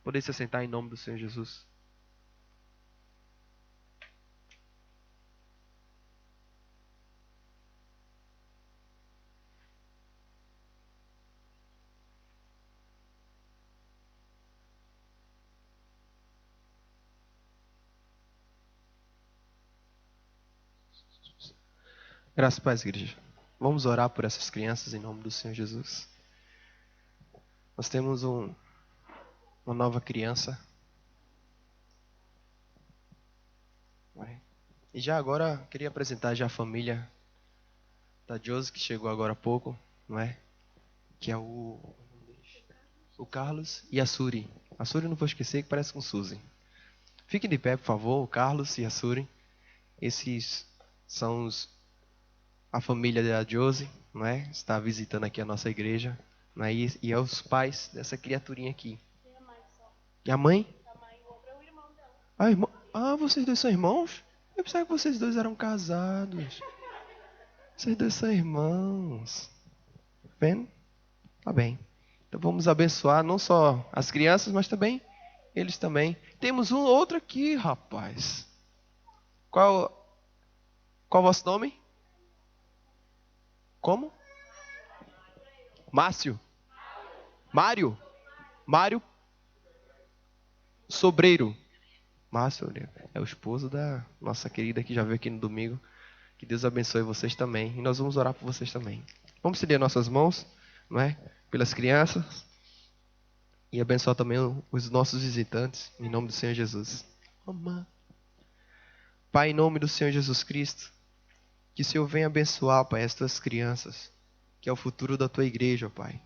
Poder se assentar em nome do Senhor Jesus. Graças a Deus, igreja. Vamos orar por essas crianças em nome do Senhor Jesus. Nós temos uma nova criança. E já agora, queria apresentar já a família da Josi, que chegou agora há pouco, não é? Que é o Carlos e a Suri. A Suri não vou esquecer, que parece com Suzy. Fiquem de pé, por favor, o Carlos e a Suri. Esses são a família da Josi, não é? Está visitando aqui a nossa igreja, não é? E é os pais dessa criaturinha aqui. E a mãe? Ah, irmão. Ah, vocês dois são irmãos? Eu pensava que vocês dois eram casados. Vocês dois são irmãos. Tá vendo? Tá bem. Então vamos abençoar não só as crianças, mas também eles também. Temos um outro aqui, rapaz. Qual o vosso nome? Como? Márcio. Mário. Mário Sobreiro. Márcio é o esposo da nossa querida que já veio aqui no domingo. Que Deus abençoe vocês também. E nós vamos orar por vocês também. Vamos estender nossas mãos, não é? Pelas crianças. E abençoar também os nossos visitantes. Em nome do Senhor Jesus. Amém. Pai, em nome do Senhor Jesus Cristo. Que o Senhor venha abençoar, Pai, as tuas crianças. Que é o futuro da tua igreja, Pai.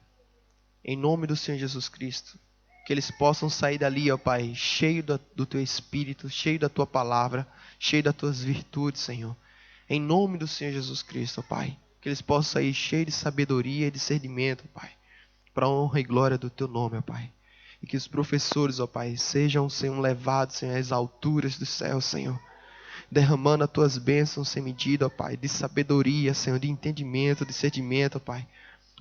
Em nome do Senhor Jesus Cristo. Que eles possam sair dali, ó Pai, cheio do teu Espírito, cheio da tua palavra, cheio das tuas virtudes, Senhor. Em nome do Senhor Jesus Cristo, ó Pai. Que eles possam sair cheios de sabedoria e discernimento, ó Pai. Para a honra e glória do teu nome, ó Pai. E que os professores, ó Pai, sejam, Senhor, levados, Senhor, às alturas do céu, Senhor. Derramando as tuas bênçãos sem medida, ó Pai, de sabedoria, Senhor, de entendimento, de discernimento, ó Pai,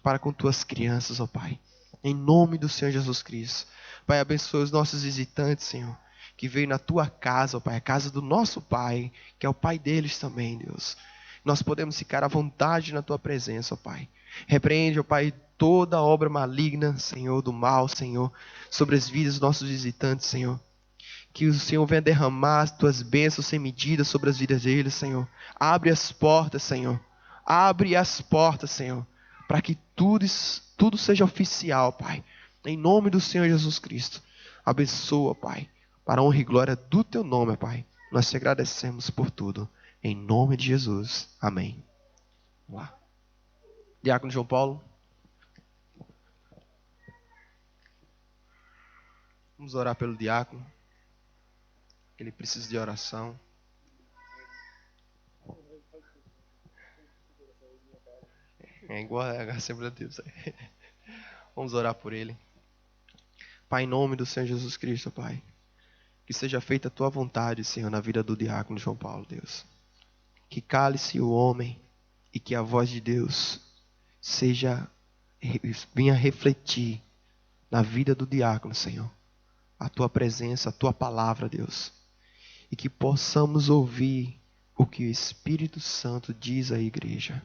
para com tuas crianças, ó Pai. Em nome do Senhor Jesus Cristo. Pai, abençoa os nossos visitantes, Senhor, que veio na tua casa, ó Pai, a casa do nosso Pai, que é o Pai deles também, Deus. Nós podemos ficar à vontade na tua presença, ó Pai. Repreende, ó Pai, toda obra maligna, Senhor, do mal, Senhor, sobre as vidas dos nossos visitantes, Senhor. Que o Senhor venha derramar as tuas bênçãos sem medida sobre as vidas deles, Senhor. Abre as portas, Senhor. Abre as portas, Senhor, para que tudo seja oficial, Pai. Em nome do Senhor Jesus Cristo. Abençoa, Pai, para a honra e glória do teu nome, Pai. Nós te agradecemos por tudo. Em nome de Jesus. Amém. Vamos lá. Diácono João Paulo. Vamos orar pelo diácono. Ele precisa de oração. É igual a Assembleia de Deus. Vamos orar por ele. Pai, em nome do Senhor Jesus Cristo, Pai. Que seja feita a tua vontade, Senhor, na vida do diácono João Paulo, Deus. Que cale-se o homem e que a voz de Deus venha refletir na vida do diácono, Senhor. A tua presença, a tua palavra, Deus. E que possamos ouvir o que o Espírito Santo diz à igreja.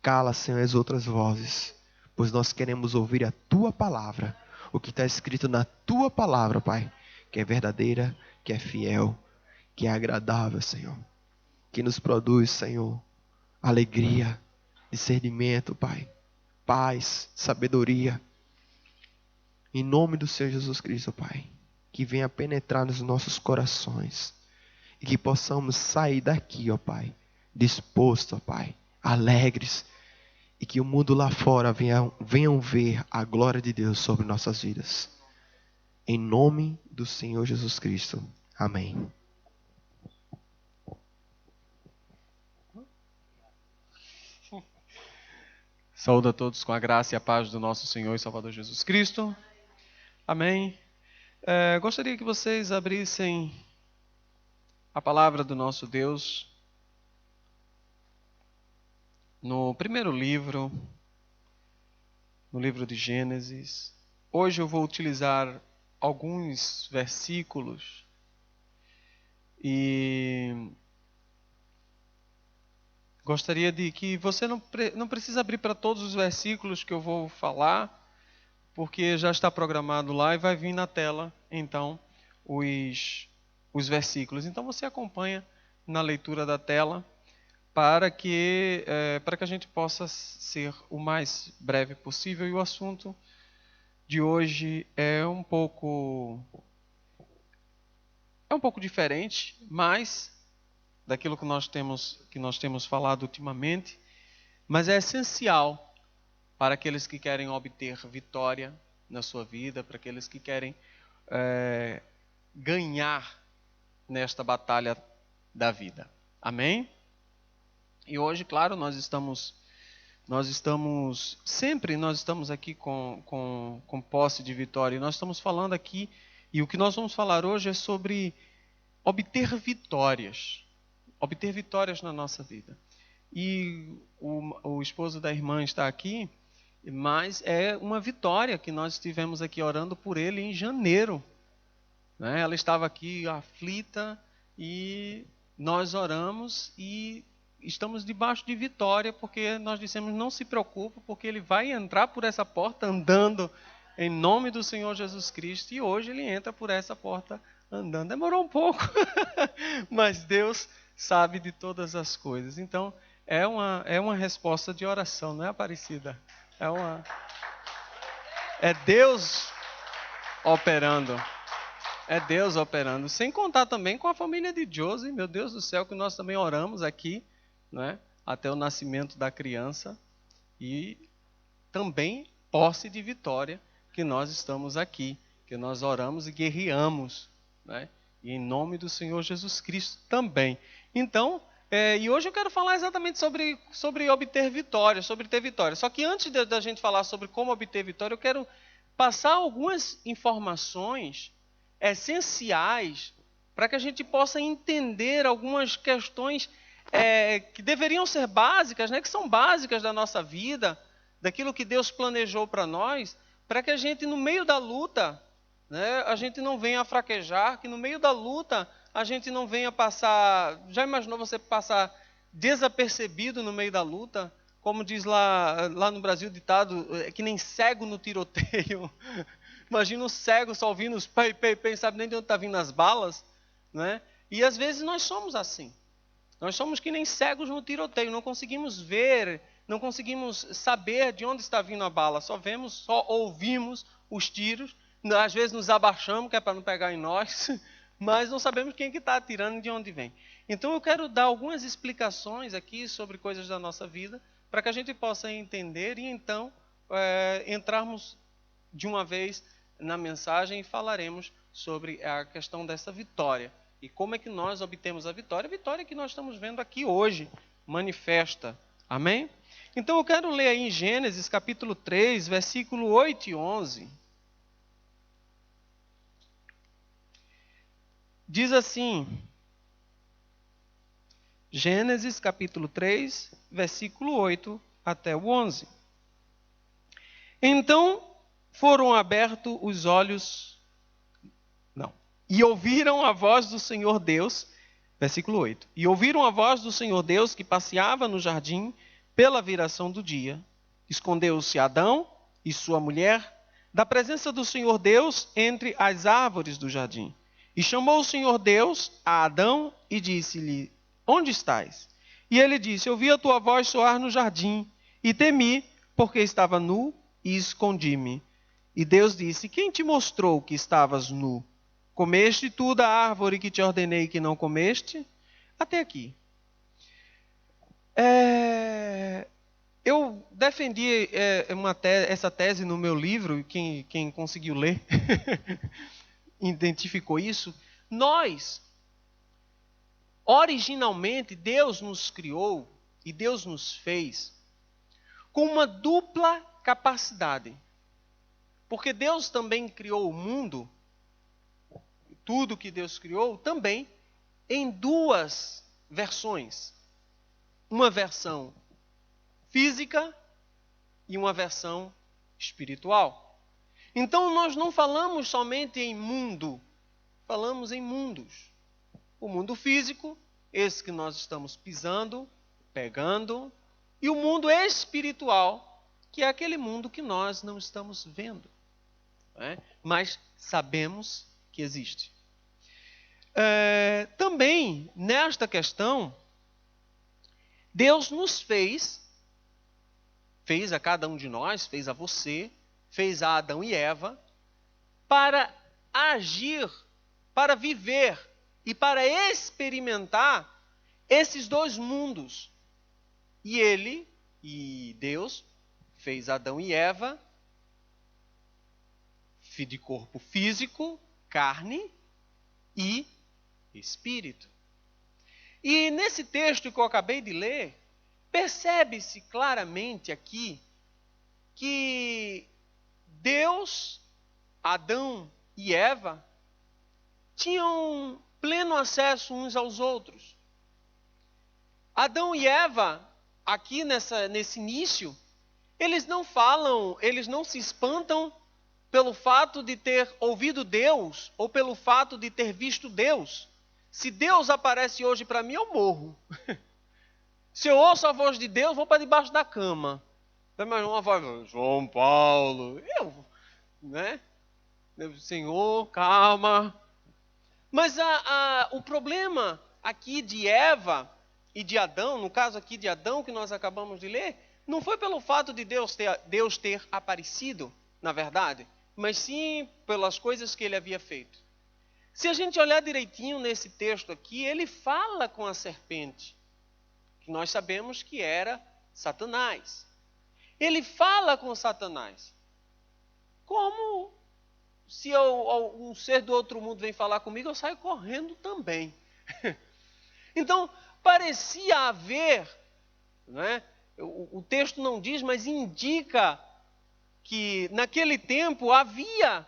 Cala, Senhor, as outras vozes, pois nós queremos ouvir a tua palavra, o que está escrito na tua palavra, Pai, que é verdadeira, que é fiel, que é agradável, Senhor, que nos produz, Senhor, alegria, discernimento, Pai, paz, sabedoria, em nome do Senhor Jesus Cristo, Pai, que venha penetrar nos nossos corações e que possamos sair daqui, ó Pai, disposto, ó Pai, alegres, e que o mundo lá fora venham ver a glória de Deus sobre nossas vidas. Em nome do Senhor Jesus Cristo. Amém. Saúdo a todos com a graça e a paz do nosso Senhor e Salvador Jesus Cristo. Amém. Gostaria que vocês abrissem a palavra do nosso Deus no primeiro livro, no livro de Gênesis. Hoje eu vou utilizar alguns versículos e gostaria de que você não precisa abrir para todos os versículos que eu vou falar, porque já está programado lá e vai vir na tela, então, os versículos. Então você acompanha na leitura da tela para que a gente possa ser o mais breve possível. E o assunto de hoje é um pouco diferente, mas daquilo que nós temos falado ultimamente, mas é essencial para aqueles que querem obter vitória na sua vida, para aqueles que querem ganhar nesta batalha da vida. Amém? E hoje, claro, nós estamos aqui com posse de vitória. E nós estamos falando aqui, e o que nós vamos falar hoje é sobre obter vitórias na nossa vida. E o esposo da irmã está aqui, mas é uma vitória que nós estivemos aqui orando por ele em janeiro, né? Ela estava aqui aflita e nós oramos e estamos debaixo de vitória, porque nós dissemos: não se preocupe, porque ele vai entrar por essa porta andando em nome do Senhor Jesus Cristo. E hoje ele entra por essa porta andando. Demorou um pouco, mas Deus sabe de todas as coisas. Então, é uma resposta de oração, não é, Aparecida? É Deus operando. É Deus operando. Sem contar também com a família de Josi, meu Deus do céu, que nós também oramos aqui, né, até o nascimento da criança. E também posse de vitória, que nós estamos aqui, que nós oramos e guerreamos, né? E em nome do Senhor Jesus Cristo também. Então, e hoje eu quero falar exatamente sobre obter vitória, sobre ter vitória. Só que antes da gente falar sobre como obter vitória, eu quero passar algumas informações essenciais para que a gente possa entender algumas questões que deveriam ser básicas, né, que são básicas da nossa vida, daquilo que Deus planejou para nós, para que a gente, no meio da luta, né, a gente não venha a fraquejar, que no meio da luta a gente não venha passar... Já imaginou você passar desapercebido no meio da luta? Como diz lá no Brasil o ditado, que nem cego no tiroteio. Imagina um cego só ouvindo os pei, sabe nem de onde está vindo as balas, né? E às vezes nós somos assim. Nós somos que nem cegos no tiroteio, não conseguimos ver, não conseguimos saber de onde está vindo a bala, só ouvimos os tiros, às vezes nos abaixamos, que é para não pegar em nós, mas não sabemos quem que está atirando e de onde vem. Então eu quero dar algumas explicações aqui sobre coisas da nossa vida, para que a gente possa entender e então entrarmos de uma vez na mensagem e falaremos sobre a questão dessa vitória. E como é que nós obtemos a vitória? A vitória que nós estamos vendo aqui hoje, manifesta. Amém? Então eu quero ler aí em Gênesis capítulo 3, versículo 8 e 11. Diz assim, Gênesis capítulo 3, versículo 8 até o 11. Então foram abertos os olhos... E ouviram a voz do Senhor Deus, versículo 8. E ouviram a voz do Senhor Deus que passeava no jardim pela viração do dia. Escondeu-se Adão e sua mulher da presença do Senhor Deus entre as árvores do jardim. E chamou o Senhor Deus a Adão e disse-lhe: onde estás? E ele disse: ouvi a tua voz soar no jardim e temi, porque estava nu e escondi-me. E Deus disse: quem te mostrou que estavas nu? Comeste tu da árvore que te ordenei que não comeste? Até aqui. Eu defendi essa tese no meu livro, quem conseguiu ler identificou isso. Nós, originalmente, Deus nos criou e Deus nos fez com uma dupla capacidade. Porque Deus também criou o mundo, tudo que Deus criou, também em duas versões. Uma versão física e uma versão espiritual. Então nós não falamos somente em mundo, falamos em mundos. O mundo físico, esse que nós estamos pisando, pegando, e o mundo espiritual, que é aquele mundo que nós não estamos vendo, né? Mas sabemos que existe. Também, nesta questão, Deus nos fez a cada um de nós, fez a você, fez a Adão e Eva, para agir, para viver e para experimentar esses dois mundos. E Deus, fez Adão e Eva de corpo físico, carne e espírito. E nesse texto que eu acabei de ler, percebe-se claramente aqui que Deus, Adão e Eva tinham pleno acesso uns aos outros. Adão e Eva, aqui nesse início, eles não falam, eles não se espantam pelo fato de ter ouvido Deus ou pelo fato de ter visto Deus. Se Deus aparece hoje para mim, eu morro. Se eu ouço a voz de Deus, vou para debaixo da cama. Mas uma voz, João Paulo, né? Senhor, calma. Mas o problema aqui de Eva e de Adão, no caso aqui de Adão que nós acabamos de ler, não foi pelo fato de Deus ter aparecido, na verdade, mas sim pelas coisas que ele havia feito. Se a gente olhar direitinho nesse texto aqui, ele fala com a serpente, que nós sabemos que era Satanás. Ele fala com Satanás, como se um ser do outro mundo vem falar comigo, eu saio correndo também. Então, parecia haver, né? O texto não diz, mas indica que naquele tempo havia,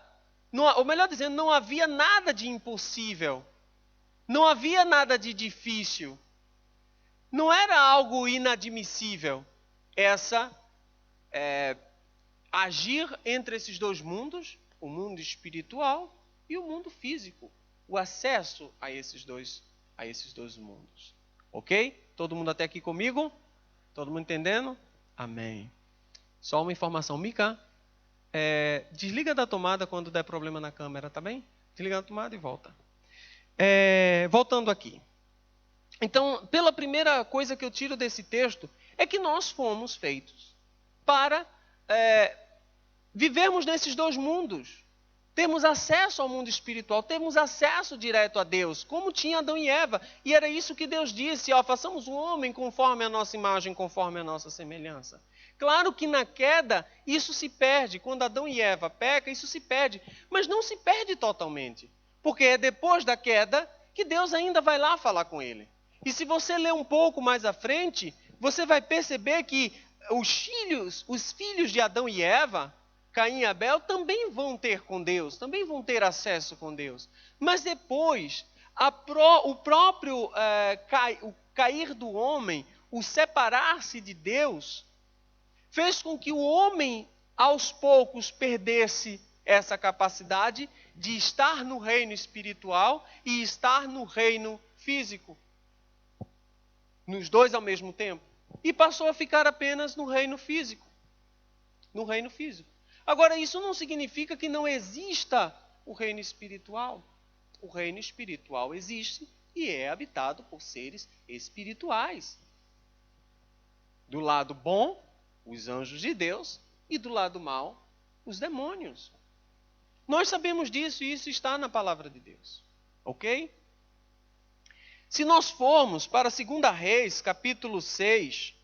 ou melhor dizendo, não havia nada de impossível, não havia nada de difícil, não era algo inadmissível agir entre esses dois mundos, o mundo espiritual e o mundo físico, o acesso a esses dois mundos. Ok? Todo mundo até aqui comigo? Todo mundo entendendo? Amém. Só uma informação, Mica, desliga da tomada quando der problema na câmera, tá bem? Desliga a tomada e volta. Voltando aqui. Então, pela primeira coisa que eu tiro desse texto, é que nós fomos feitos para vivermos nesses dois mundos. Temos acesso ao mundo espiritual, temos acesso direto a Deus, como tinha Adão e Eva. E era isso que Deus disse, façamos o homem conforme a nossa imagem, conforme a nossa semelhança. Claro que na queda, isso se perde. Quando Adão e Eva pecam, isso se perde. Mas não se perde totalmente. Porque é depois da queda que Deus ainda vai lá falar com ele. E se você ler um pouco mais à frente, você vai perceber que os filhos de Adão e Eva, Caim e Abel, também vão ter com Deus, também vão ter acesso com Deus. Mas depois, o próprio o cair do homem, o separar-se de Deus, fez com que o homem, aos poucos, perdesse essa capacidade de estar no reino espiritual e estar no reino físico. Nos dois ao mesmo tempo. E passou a ficar apenas no reino físico. No reino físico. Agora, isso não significa que não exista o reino espiritual. O reino espiritual existe e é habitado por seres espirituais. Do lado bom, os anjos de Deus, e do lado mal, os demônios. Nós sabemos disso e isso está na palavra de Deus. Ok? Se nós formos para 2 Reis, capítulo 6,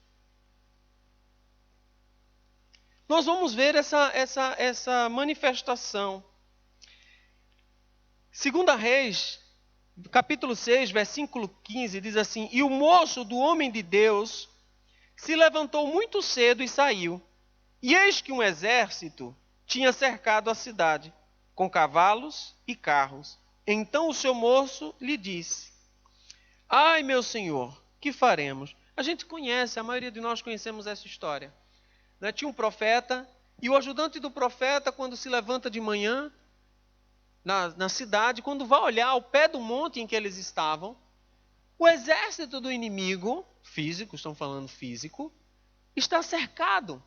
nós vamos ver essa manifestação. 2 Reis, capítulo 6, versículo 15, diz assim: E o moço do homem de Deus se levantou muito cedo e saiu. E eis que um exército tinha cercado a cidade, com cavalos e carros. Então o seu moço lhe disse: Ai, meu senhor, que faremos? A gente conhece, a maioria de nós conhecemos essa história. Tinha um profeta E o ajudante do profeta, quando se levanta de manhã, na cidade, quando vai olhar ao pé do monte em que eles estavam, o exército do inimigo, físico, estão falando físico, está cercado.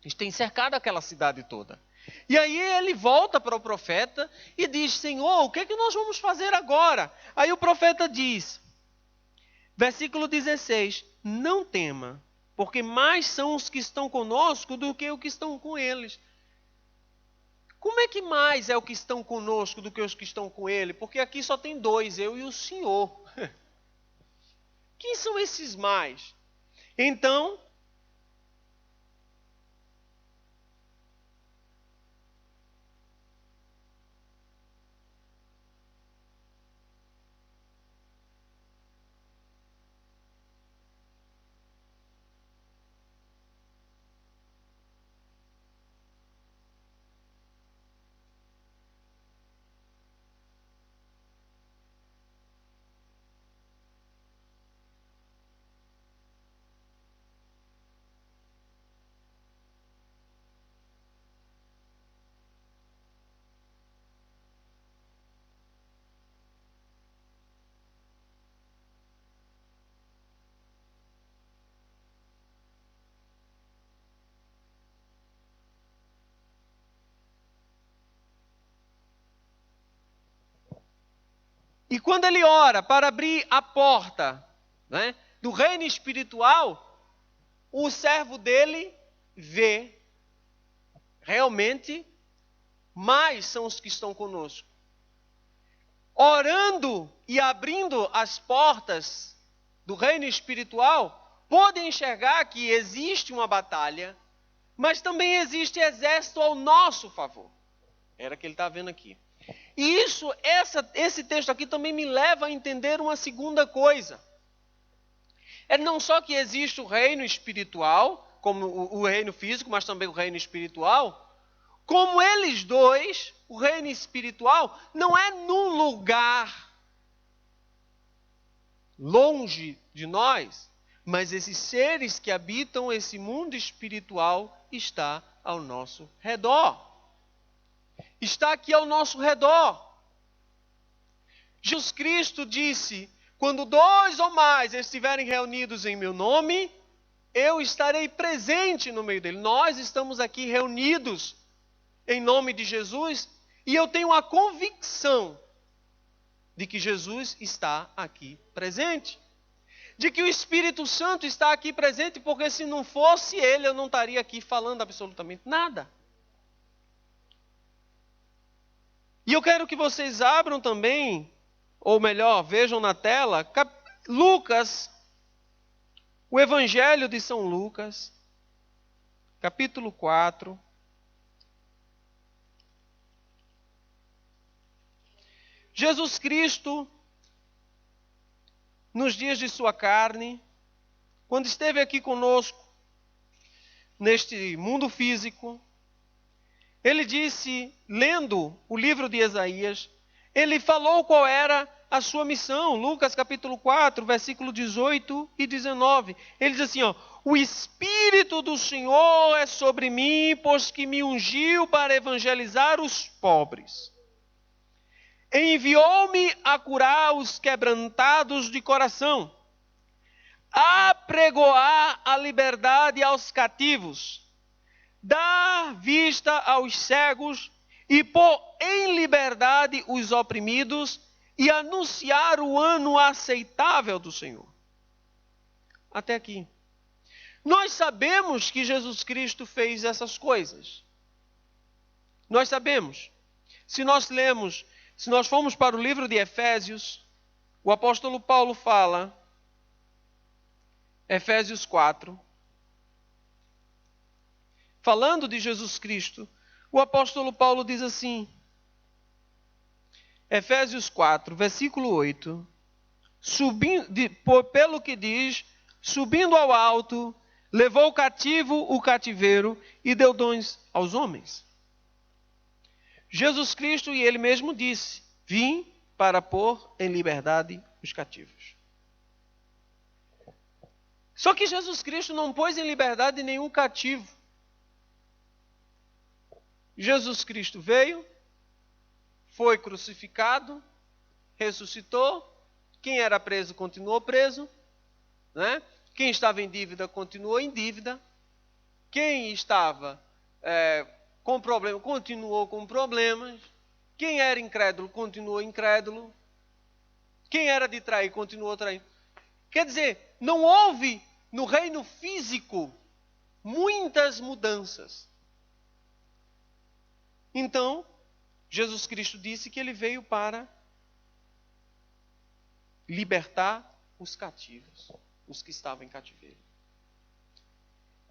Eles têm cercado aquela cidade toda. E aí ele volta para o profeta e diz: Senhor, o que é que nós vamos fazer agora? Aí o profeta diz, versículo 16: Não tema, porque mais são os que estão conosco do que os que estão com eles. Como é que mais é o que estão conosco do que os que estão com ele? Porque aqui só tem dois, eu e o Senhor. Quem são esses mais? Então, e quando ele ora para abrir a porta, né, do reino espiritual, o servo dele vê realmente mais são os que estão conosco. Orando e abrindo as portas do reino espiritual, podem enxergar que existe uma batalha, mas também existe exército ao nosso favor. Era o que ele está vendo aqui. E esse texto aqui também me leva a entender uma segunda coisa. É não só que existe o reino espiritual, como o reino físico, mas também o reino espiritual, como eles dois, o reino espiritual, não é num lugar longe de nós, mas esses seres que habitam esse mundo espiritual está ao nosso redor. Está aqui ao nosso redor. Jesus Cristo disse: quando dois ou mais estiverem reunidos em meu nome, eu estarei presente no meio dele. Nós estamos aqui reunidos em nome de Jesus e eu tenho a convicção de que Jesus está aqui presente. De que o Espírito Santo está aqui presente, porque se não fosse ele, eu não estaria aqui falando absolutamente nada. E eu quero que vocês abram também, ou melhor, vejam na tela, Lucas, o Evangelho de São Lucas, capítulo 4. Jesus Cristo, nos dias de sua carne, quando esteve aqui conosco, neste mundo físico, ele disse, lendo o livro de Isaías, ele falou qual era a sua missão. Lucas capítulo 4, versículo 18 e 19. Ele diz assim, ó: o Espírito do Senhor é sobre mim, pois que me ungiu para evangelizar os pobres. Enviou-me a curar os quebrantados de coração, a pregoar a liberdade aos cativos, dar vista aos cegos e pôr em liberdade os oprimidos e anunciar o ano aceitável do Senhor. Até aqui. Nós sabemos que Jesus Cristo fez essas coisas. Nós sabemos. Se nós formos para o livro de Efésios, o apóstolo Paulo fala, Efésios 4, falando de Jesus Cristo, o apóstolo Paulo diz assim, Efésios 4, versículo 8, pelo que diz, subindo ao alto, levou cativo o cativeiro e deu dons aos homens. Jesus Cristo, e ele mesmo disse, vim para pôr em liberdade os cativos. Só que Jesus Cristo não pôs em liberdade nenhum cativo. Jesus Cristo veio, foi crucificado, ressuscitou. Quem era preso continuou preso, né? Quem estava em dívida continuou em dívida. Quem estava com problema continuou com problemas. Quem era incrédulo continuou incrédulo. Quem era de trair continuou traindo. Quer dizer, não houve no reino físico muitas mudanças. Então, Jesus Cristo disse que ele veio para libertar os cativos, os que estavam em cativeiro.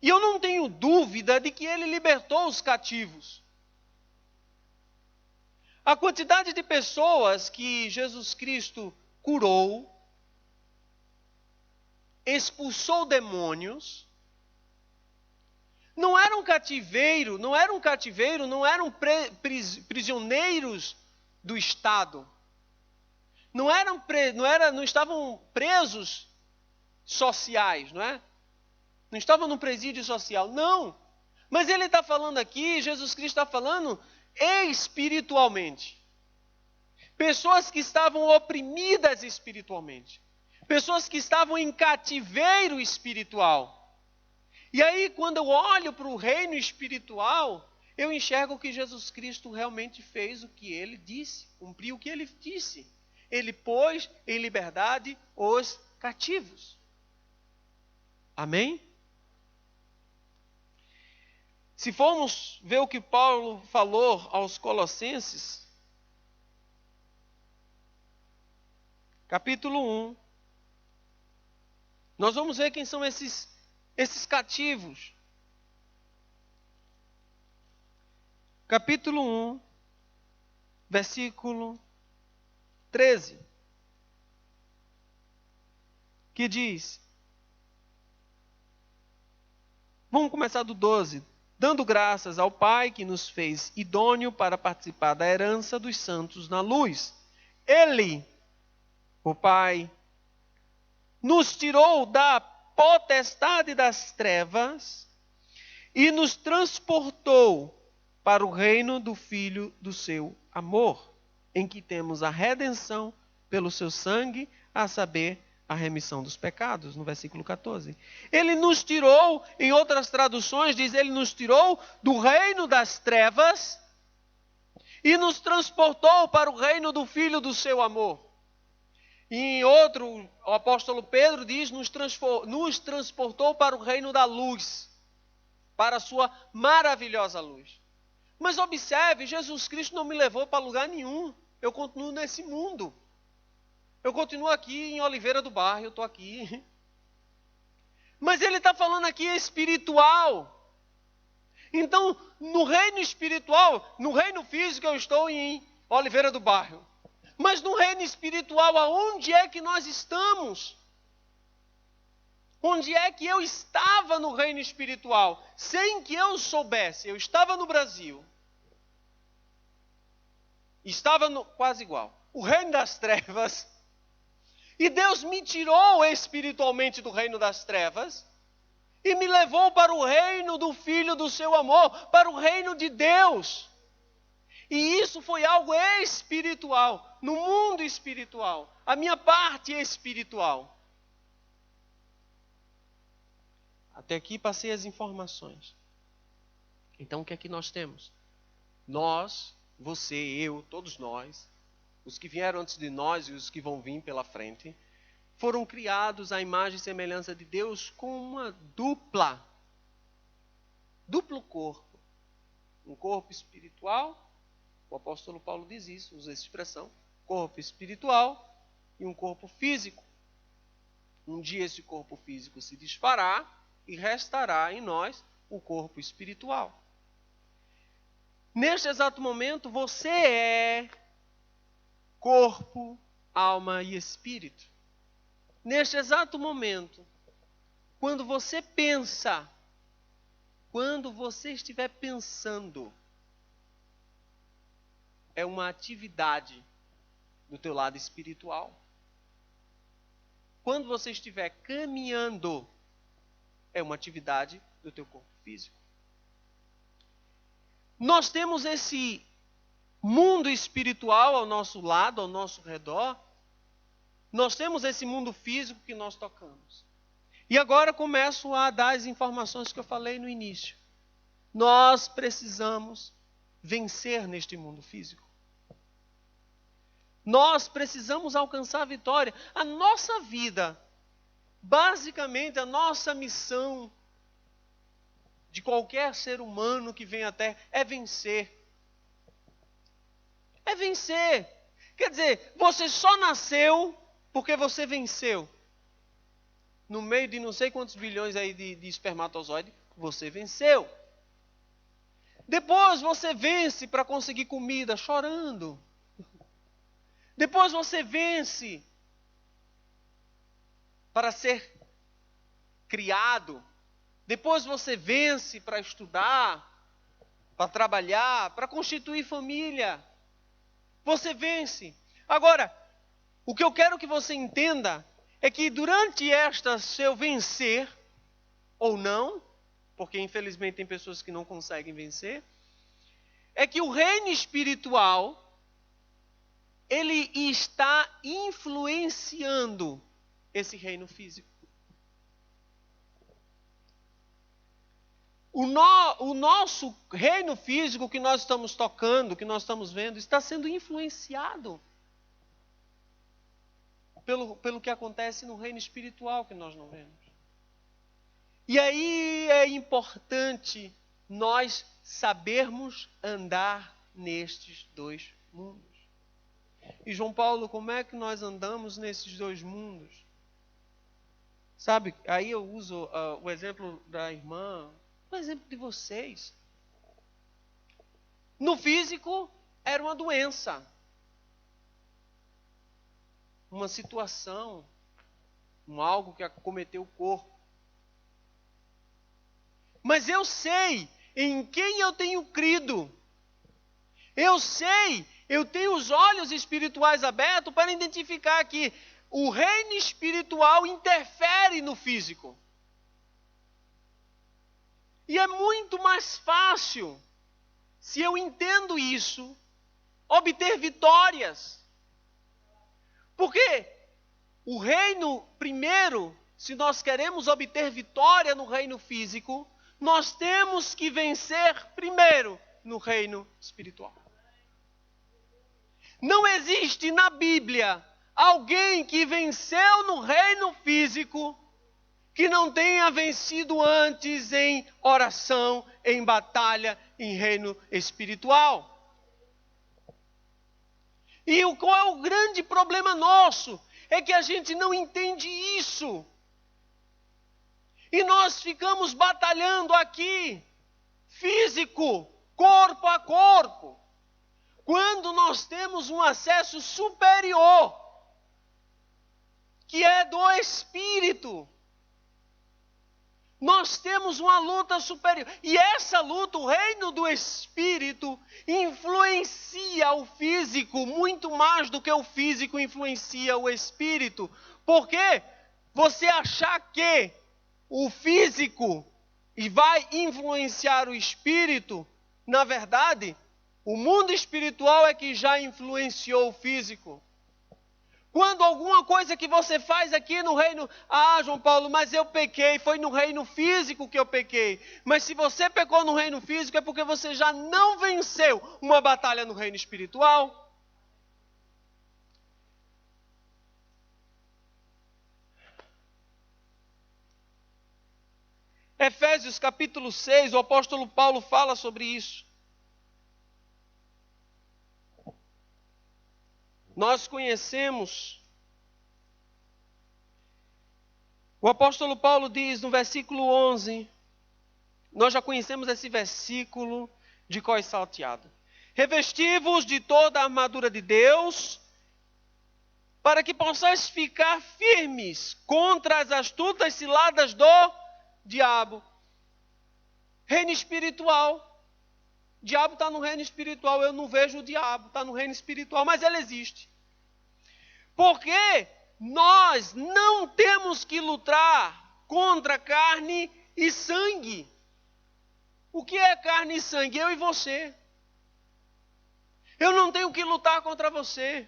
E eu não tenho dúvida de que ele libertou os cativos. A quantidade de pessoas que Jesus Cristo curou, expulsou demônios, não eram prisioneiros do Estado. Não estavam presos sociais, não é? Não estavam no presídio social, não. Mas ele está falando aqui, Jesus Cristo está falando espiritualmente. Pessoas que estavam oprimidas espiritualmente. Pessoas que estavam em cativeiro espiritual. E aí, quando eu olho para o reino espiritual, eu enxergo que Jesus Cristo realmente fez o que ele disse, cumpriu o que ele disse. Ele pôs em liberdade os cativos. Amém? Se formos ver o que Paulo falou aos Colossenses, capítulo 1, nós vamos ver quem são esses cativos. Capítulo 1, versículo 13, que diz, vamos começar do 12, dando graças ao Pai que nos fez idôneo para participar da herança dos santos na luz. Ele, o Pai, nos tirou da potestade das trevas e nos transportou para o reino do Filho do seu amor, em que temos a redenção pelo seu sangue, a saber, a remissão dos pecados, no versículo 14. Ele nos tirou, em outras traduções diz, ele nos tirou do reino das trevas e nos transportou para o reino do Filho do seu amor. E em outro, o apóstolo Pedro diz, nos transportou para o reino da luz, para a sua maravilhosa luz. Mas observe, Jesus Cristo não me levou para lugar nenhum. Eu continuo nesse mundo. Eu continuo aqui em Oliveira do Bairro, eu estou aqui. Mas ele está falando aqui espiritual. Então, no reino espiritual, no reino físico eu estou em Oliveira do Bairro. Mas no reino espiritual, aonde é que nós estamos? Onde é que eu estava no reino espiritual? Sem que eu soubesse, eu estava no Brasil. Estava quase igual. O reino das trevas. E Deus me tirou espiritualmente do reino das trevas e me levou para o reino do Filho do seu amor, para o reino de Deus. E isso foi algo espiritual, no mundo espiritual, a minha parte espiritual. Até aqui passei as informações. Então o que é que nós temos? Nós, você, eu, todos nós, os que vieram antes de nós e os que vão vir pela frente, foram criados à imagem e semelhança de Deus com uma duplo corpo. Um corpo espiritual, o apóstolo Paulo diz isso, usa essa expressão, corpo espiritual e um corpo físico. Um dia esse corpo físico se desfará e restará em nós o corpo espiritual. Neste exato momento, você é corpo, alma e espírito. Neste exato momento, quando você estiver pensando, é uma atividade do teu lado espiritual. Quando você estiver caminhando, é uma atividade do teu corpo físico. nós temos esse mundo espiritual ao nosso lado, ao nosso redor. Nós temos esse mundo físico que nós tocamos. E agora começo a dar as informações que eu falei no início. Nós precisamos vencer neste mundo físico. Nós precisamos alcançar a vitória. A nossa vida, basicamente a nossa missão de qualquer ser humano que vem à Terra é vencer. É vencer. Quer dizer, você só nasceu porque você venceu. No meio de não sei quantos bilhões aí de espermatozoide, você venceu. Depois você vence para conseguir comida chorando. Depois você vence para ser criado. Depois você vence para estudar, para trabalhar, para constituir família. Você vence. Agora, o que eu quero que você entenda é que durante esta seu vencer, ou não, porque infelizmente tem pessoas que não conseguem vencer, é que o reino espiritual, ele está influenciando esse reino físico. O nosso reino físico que nós estamos tocando, que nós estamos vendo, está sendo influenciado pelo que acontece no reino espiritual que nós não vemos. E aí é importante nós sabermos andar nestes dois mundos. E João Paulo, como é que nós andamos nesses dois mundos? Sabe, aí eu uso o exemplo da irmã, o exemplo de vocês. No físico, era uma doença. Uma situação, algo que acometeu o corpo. Mas eu sei em quem eu tenho crido. Eu sei, eu tenho os olhos espirituais abertos para identificar que o reino espiritual interfere no físico. E é muito mais fácil, se eu entendo isso, obter vitórias. Porque o reino, primeiro, se nós queremos obter vitória no reino físico, nós temos que vencer primeiro no reino espiritual. Não existe na Bíblia alguém que venceu no reino físico que não tenha vencido antes em oração, em batalha, em reino espiritual. E qual é o grande problema nosso? É que a gente não entende isso. E nós ficamos batalhando aqui, físico, corpo a corpo, quando nós temos um acesso superior, que é do Espírito. Nós temos uma luta superior. E essa luta, o reino do Espírito, influencia o físico muito mais do que o físico influencia o Espírito. Porque você achar que o físico vai influenciar o Espírito, na verdade, o mundo espiritual é que já influenciou o físico. Quando alguma coisa que você faz aqui no reino, João Paulo, mas eu pequei, foi no reino físico que eu pequei. Mas se você pecou no reino físico é porque você já não venceu uma batalha no reino espiritual. Efésios capítulo 6, o apóstolo Paulo fala sobre isso. Nós conhecemos, o apóstolo Paulo diz no versículo 11, nós já conhecemos esse versículo de cós salteado. Revesti-vos de toda a armadura de Deus, para que possais ficar firmes contra as astutas ciladas do diabo. Reino espiritual. O diabo está no reino espiritual, eu não vejo o diabo, está no reino espiritual, mas ele existe. Porque nós não temos que lutar contra carne e sangue. O que é carne e sangue? Eu e você. Eu não tenho que lutar contra você.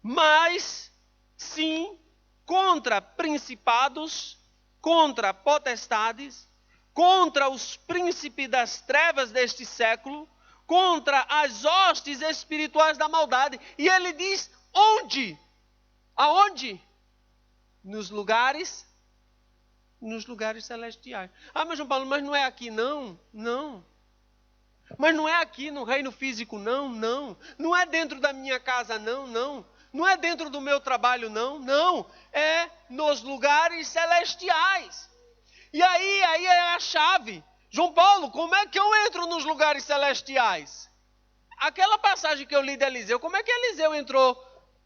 Mas, sim, contra principados, contra potestades, contra os príncipes das trevas deste século, contra as hostes espirituais da maldade. E ele diz onde? Aonde? Nos lugares celestiais. Ah, mas João Paulo, mas não é aqui não? Não. Mas não é aqui no reino físico não? Não. Não é dentro da minha casa não? Não. Não é dentro do meu trabalho não? Não. É nos lugares celestiais. E aí é a chave. João Paulo, como é que eu entro nos lugares celestiais? Aquela passagem que eu li de Eliseu, como é que Eliseu entrou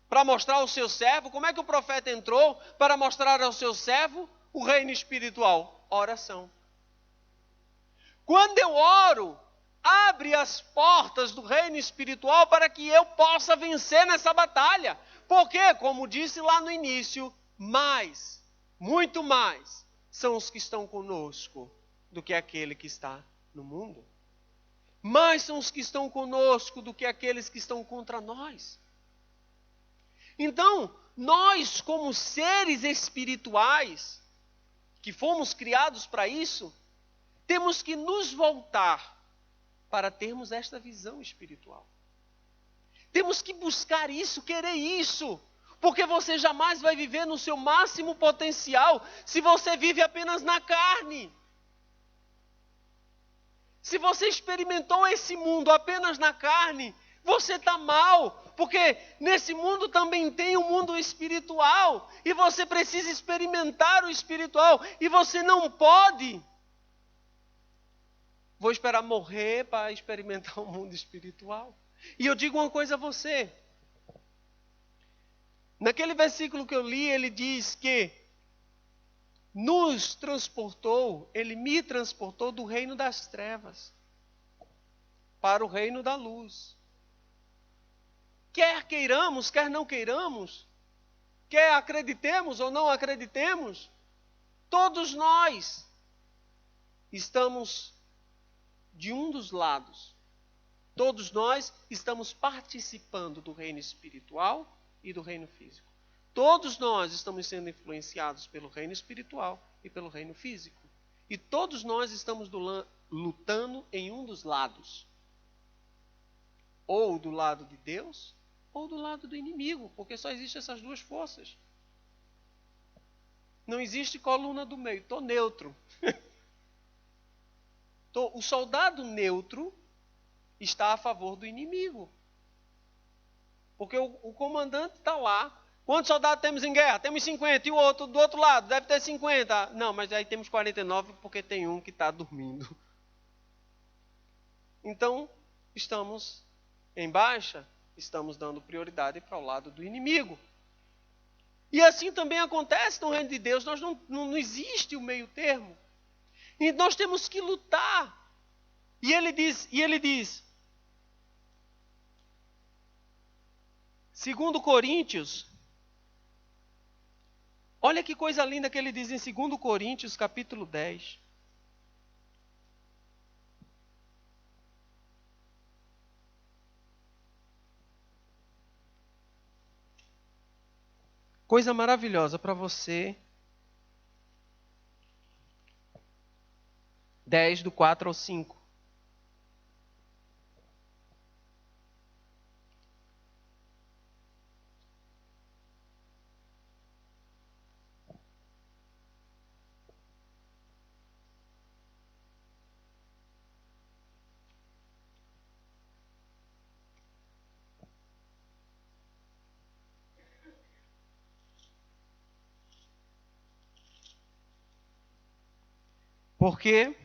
para mostrar ao seu servo? Como é que o profeta entrou para mostrar ao seu servo o reino espiritual? Oração. Quando eu oro, abre as portas do reino espiritual para que eu possa vencer nessa batalha. Porque, como disse lá no início, mais, muito mais, são os que estão conosco do que aquele que está no mundo. Mais são os que estão conosco do que aqueles que estão contra nós. Então, nós como seres espirituais, que fomos criados para isso, temos que nos voltar para termos esta visão espiritual. Temos que buscar isso, querer isso, porque você jamais vai viver no seu máximo potencial se você vive apenas na carne. Se você experimentou esse mundo apenas na carne, você está mal, porque nesse mundo também tem um mundo espiritual, e você precisa experimentar o espiritual, e você não pode. Vou esperar morrer para experimentar o mundo espiritual. E eu digo uma coisa a você. Naquele versículo que eu li, ele diz que nos transportou, ele me transportou do reino das trevas para o reino da luz. Quer queiramos, quer não queiramos, quer acreditemos ou não acreditemos, todos nós estamos de um dos lados. Todos nós estamos participando do reino espiritual e do reino físico. Todos nós estamos sendo influenciados pelo reino espiritual e pelo reino físico. E todos nós estamos lutando em um dos lados. Ou do lado de Deus, ou do lado do inimigo, porque só existem essas duas forças. Não existe coluna do meio, estou neutro. O soldado neutro está a favor do inimigo. Porque o comandante está lá. Quantos soldados temos em guerra? Temos 50. E o outro do outro lado? Deve ter 50. Não, mas aí temos 49 porque tem um que está dormindo. Então, estamos em baixa. Estamos dando prioridade para o lado do inimigo. E assim também acontece no reino de Deus. Não existe o meio termo. E nós temos que lutar. E ele diz, 2 Coríntios, olha que coisa linda que ele diz em 2 Coríntios, capítulo 10. Coisa maravilhosa para você. 10, do 4 ao 5. Porque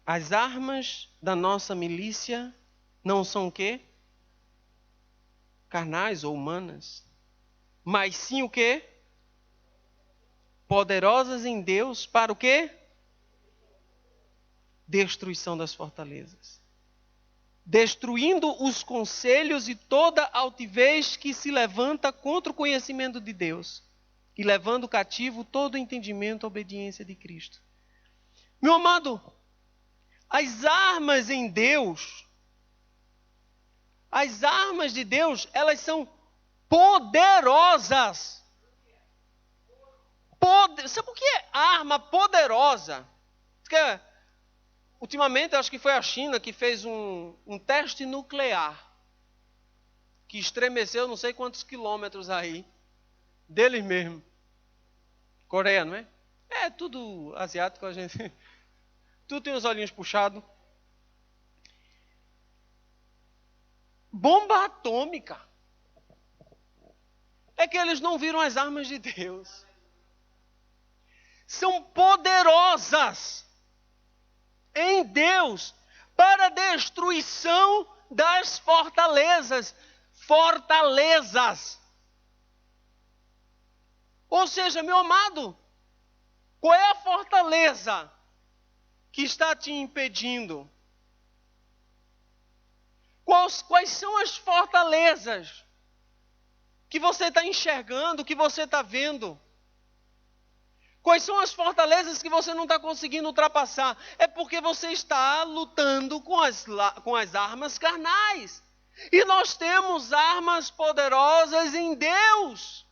as armas da nossa milícia não são o quê? Carnais ou humanas. Mas sim o quê? Poderosas em Deus para o quê? Destruição das fortalezas. Destruindo os conselhos e toda altivez que se levanta contra o conhecimento de Deus. e levando cativo todo o entendimento à obediência de Cristo. Meu amado, as armas em Deus, as armas de Deus, elas são poderosas. Sabe o que é arma poderosa? Porque, ultimamente, acho que foi a China que fez um teste nuclear, que estremeceu não sei quantos quilômetros aí, deles mesmo. Coreia, não é? É tudo asiático, a gente. Tudo tem os olhinhos puxados. Bomba atômica. É que eles não viram as armas de Deus. São poderosas em Deus para a destruição das fortalezas. Fortalezas. Ou seja, meu amado, qual é a fortaleza que está te impedindo? Quais são as fortalezas que você está enxergando, que você está vendo? Quais são as fortalezas que você não está conseguindo ultrapassar? É porque você está lutando com as armas carnais. E nós temos armas poderosas em Deus.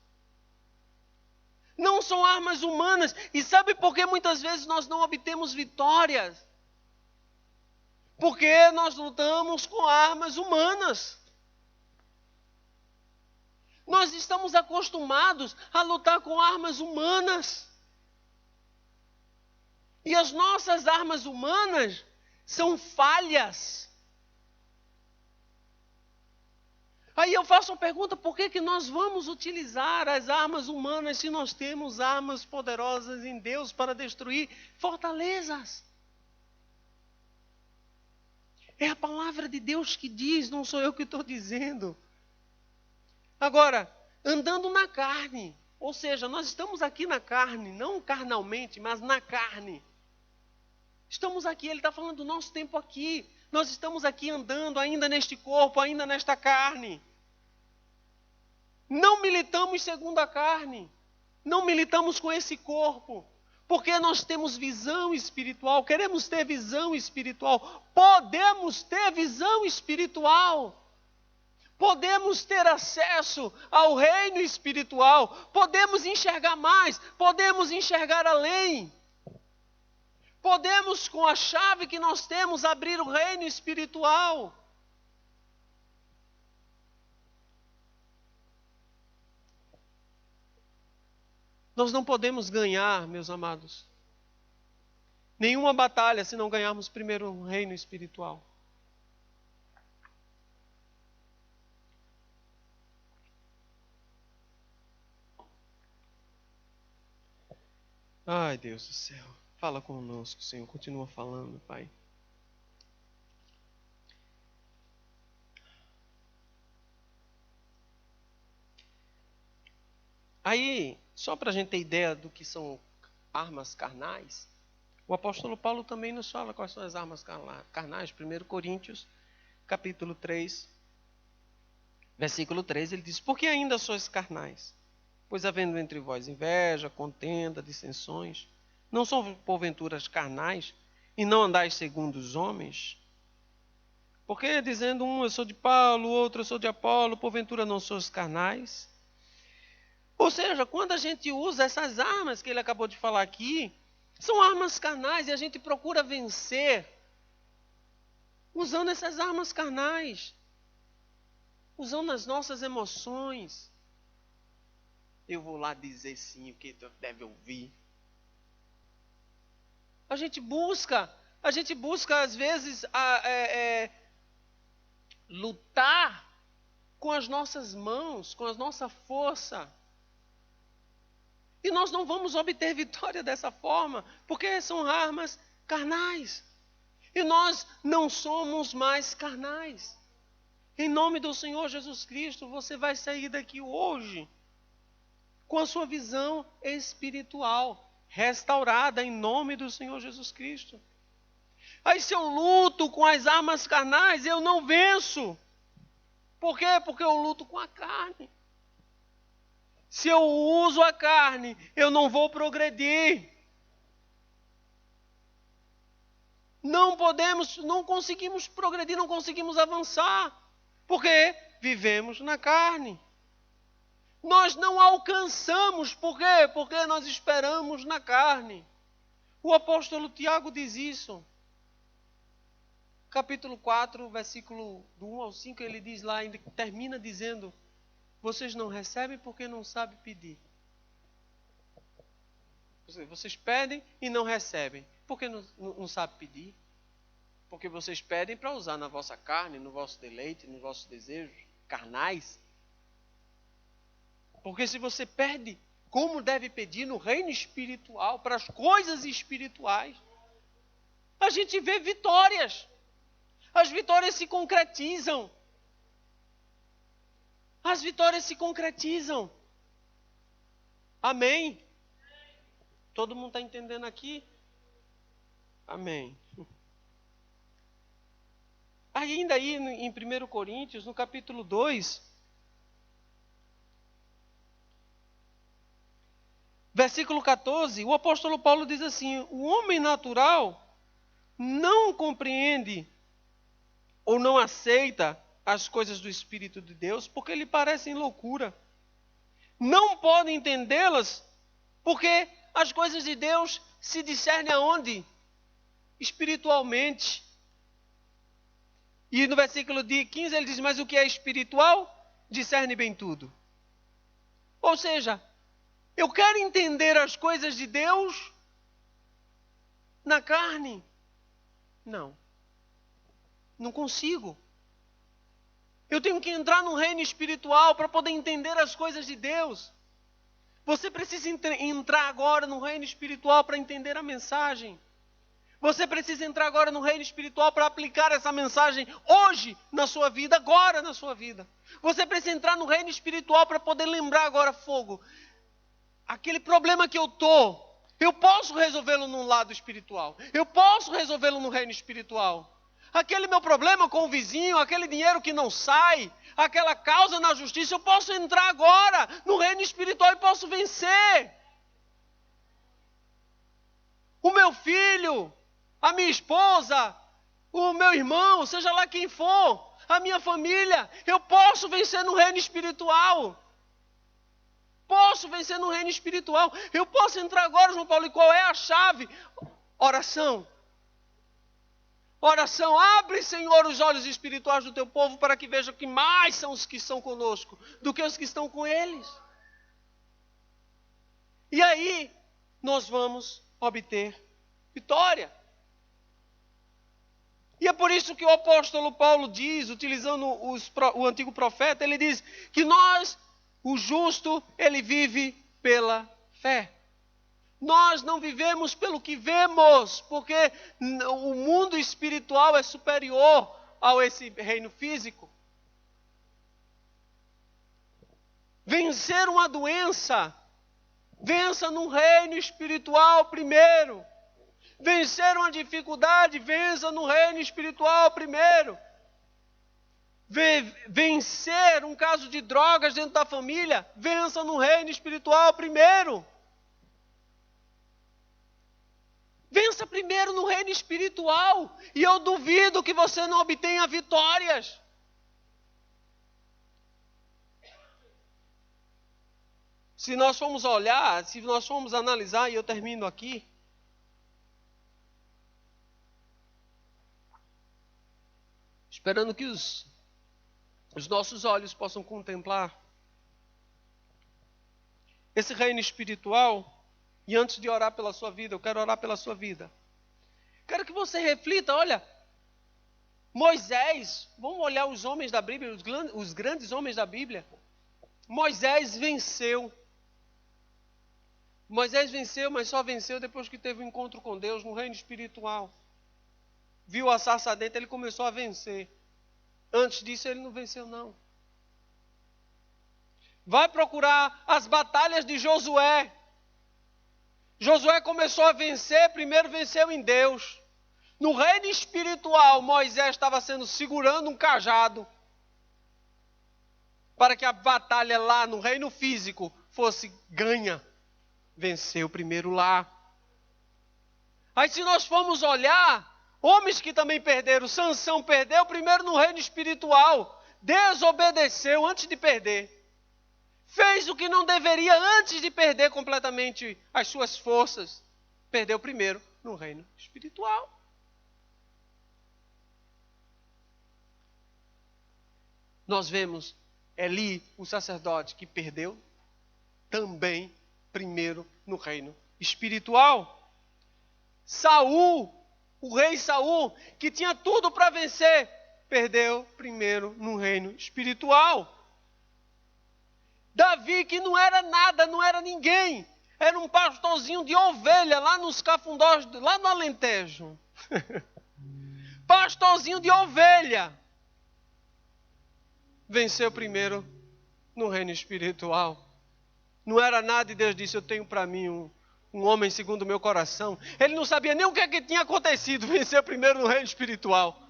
Não são armas humanas. E sabe por que muitas vezes nós não obtemos vitórias? Porque nós lutamos com armas humanas. Nós estamos acostumados a lutar com armas humanas. E as nossas armas humanas são falhas. Aí eu faço a pergunta, por que nós vamos utilizar as armas humanas se nós temos armas poderosas em Deus para destruir fortalezas? É a palavra de Deus que diz, não sou eu que estou dizendo. Agora, andando na carne, ou seja, nós estamos aqui na carne, não carnalmente, mas na carne. Estamos aqui, ele está falando do nosso tempo aqui. Nós estamos aqui andando ainda neste corpo, ainda nesta carne. Não militamos segundo a carne. Não militamos com esse corpo. Porque nós temos visão espiritual, queremos ter visão espiritual. Podemos ter visão espiritual. Podemos ter acesso ao reino espiritual. Podemos enxergar mais, podemos enxergar além. Podemos, com a chave que nós temos, abrir o reino espiritual. Nós não podemos ganhar, meus amados, nenhuma batalha se não ganharmos primeiro o reino espiritual. Ai, Deus do céu. Fala conosco, Senhor. Continua falando, Pai. Aí, só para a gente ter ideia do que são armas carnais, o apóstolo Paulo também nos fala quais são as armas carnais. 1 Coríntios, capítulo 3, versículo 3, ele diz: porque ainda sois carnais? Pois havendo entre vós inveja, contenda, dissensões, não são porventuras carnais, e não andais segundo os homens? Porque dizendo um, eu sou de Paulo, o outro eu sou de Apolo, porventura não sois carnais? Ou seja, quando a gente usa essas armas que ele acabou de falar aqui, são armas carnais e a gente procura vencer usando essas armas carnais, usando as nossas emoções. Eu vou lá dizer sim o que tu deve ouvir. A gente busca às vezes lutar com as nossas mãos, com a nossa força. E nós não vamos obter vitória dessa forma, porque são armas carnais. E nós não somos mais carnais. Em nome do Senhor Jesus Cristo, você vai sair daqui hoje com a sua visão espiritual restaurada em nome do Senhor Jesus Cristo. Aí se eu luto com as armas carnais, eu não venço. Por quê? Porque eu luto com a carne. Se eu uso a carne, eu não vou progredir. Não conseguimos progredir, não conseguimos avançar. Porque vivemos na carne. Nós não alcançamos, por quê? Porque nós esperamos na carne. O apóstolo Tiago diz isso. Capítulo 4, versículo do 1 ao 5, ele diz lá, ele termina dizendo: vocês não recebem porque não sabem pedir. Vocês pedem e não recebem. Por que não sabem pedir? Porque vocês pedem para usar na vossa carne, no vosso deleite, nos vossos desejos carnais. Porque se você pede como deve pedir no reino espiritual, para as coisas espirituais, a gente vê vitórias. As vitórias se concretizam. As vitórias se concretizam. Amém? Todo mundo está entendendo aqui? Amém. Ainda aí em 1 Coríntios, no capítulo 2, versículo 14, o apóstolo Paulo diz assim: o homem natural não compreende ou não aceita as coisas do Espírito de Deus porque lhe parecem loucura. Não pode entendê-las porque as coisas de Deus se discernem aonde? Espiritualmente. E no versículo 15 ele diz: mas o que é espiritual discerne bem tudo. Ou seja, eu quero entender as coisas de Deus na carne. Não consigo. Eu tenho que entrar no reino espiritual para poder entender as coisas de Deus. Você precisa entrar agora no reino espiritual para entender a mensagem. Você precisa entrar agora no reino espiritual para aplicar essa mensagem hoje na sua vida, agora na sua vida. Você precisa entrar no reino espiritual para poder lembrar agora, fogo. Aquele problema que eu posso resolvê-lo no lado espiritual. Eu posso resolvê-lo no reino espiritual. Aquele meu problema com o vizinho, aquele dinheiro que não sai, aquela causa na justiça, eu posso entrar agora no reino espiritual e posso vencer. O meu filho, a minha esposa, o meu irmão, seja lá quem for, a minha família, eu posso vencer no reino espiritual. Posso vencer no reino espiritual. Eu posso entrar agora, João Paulo, e qual é a chave? Oração. Oração. Abre, Senhor, os olhos espirituais do teu povo para que vejam que mais são os que estão conosco do que os que estão com eles. E aí, nós vamos obter vitória. E é por isso que o apóstolo Paulo diz, utilizando o antigo profeta, ele diz que o justo, ele vive pela fé. Nós não vivemos pelo que vemos, porque o mundo espiritual é superior a esse reino físico. Vencer uma doença, vença no reino espiritual primeiro. Vencer uma dificuldade, vença no reino espiritual primeiro. Vencer um caso de drogas dentro da família, vença no reino espiritual primeiro. Vença primeiro no reino espiritual. E eu duvido que você não obtenha vitórias. Se nós formos olhar, se nós formos analisar, e eu termino aqui. Esperando que os nossos olhos possam contemplar esse reino espiritual. E antes de orar pela sua vida, eu quero orar pela sua vida. Quero que você reflita, olha, Moisés, vamos olhar os homens da Bíblia, os grandes homens da Bíblia. Moisés venceu. Moisés venceu, mas só venceu depois que teve um encontro com Deus no reino espiritual. Viu a sarça ardente, ele começou a vencer. Antes disso ele não venceu não. Vai procurar as batalhas de Josué. Josué começou a vencer, primeiro venceu em Deus. No reino espiritual, Moisés estava segurando um cajado para que a batalha lá no reino físico fosse ganha. Venceu primeiro lá. Aí se nós formos olhar, homens que também perderam, Sansão perdeu primeiro no reino espiritual, desobedeceu antes de perder. Fez o que não deveria antes de perder completamente as suas forças. Perdeu primeiro no reino espiritual. Nós vemos Eli, o sacerdote, que perdeu também primeiro no reino espiritual. Saul, o rei Saul, que tinha tudo para vencer, perdeu primeiro no reino espiritual. Davi, que não era nada, não era ninguém, era um pastorzinho de ovelha lá nos Cafundós, lá no Alentejo. Pastorzinho de ovelha. Venceu primeiro no reino espiritual. Não era nada e Deus disse, eu tenho para mim um homem segundo o meu coração. Ele não sabia nem o que tinha acontecido, venceu primeiro no reino espiritual.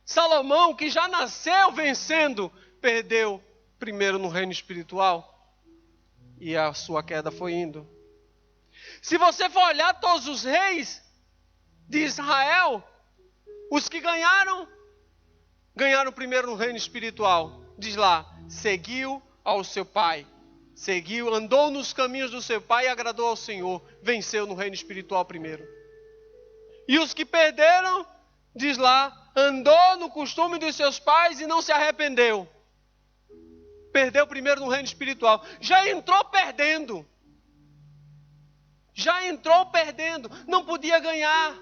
Salomão, que já nasceu vencendo, perdeu primeiro no reino espiritual. E a sua queda foi indo. Se você for olhar todos os reis de Israel, os que ganharam primeiro no reino espiritual. Diz lá, seguiu ao seu pai. Seguiu, andou nos caminhos do seu pai e agradou ao Senhor. Venceu no reino espiritual primeiro. E os que perderam, diz lá, andou no costume dos seus pais e não se arrependeu. Perdeu primeiro no reino espiritual. Já entrou perdendo. Não podia ganhar.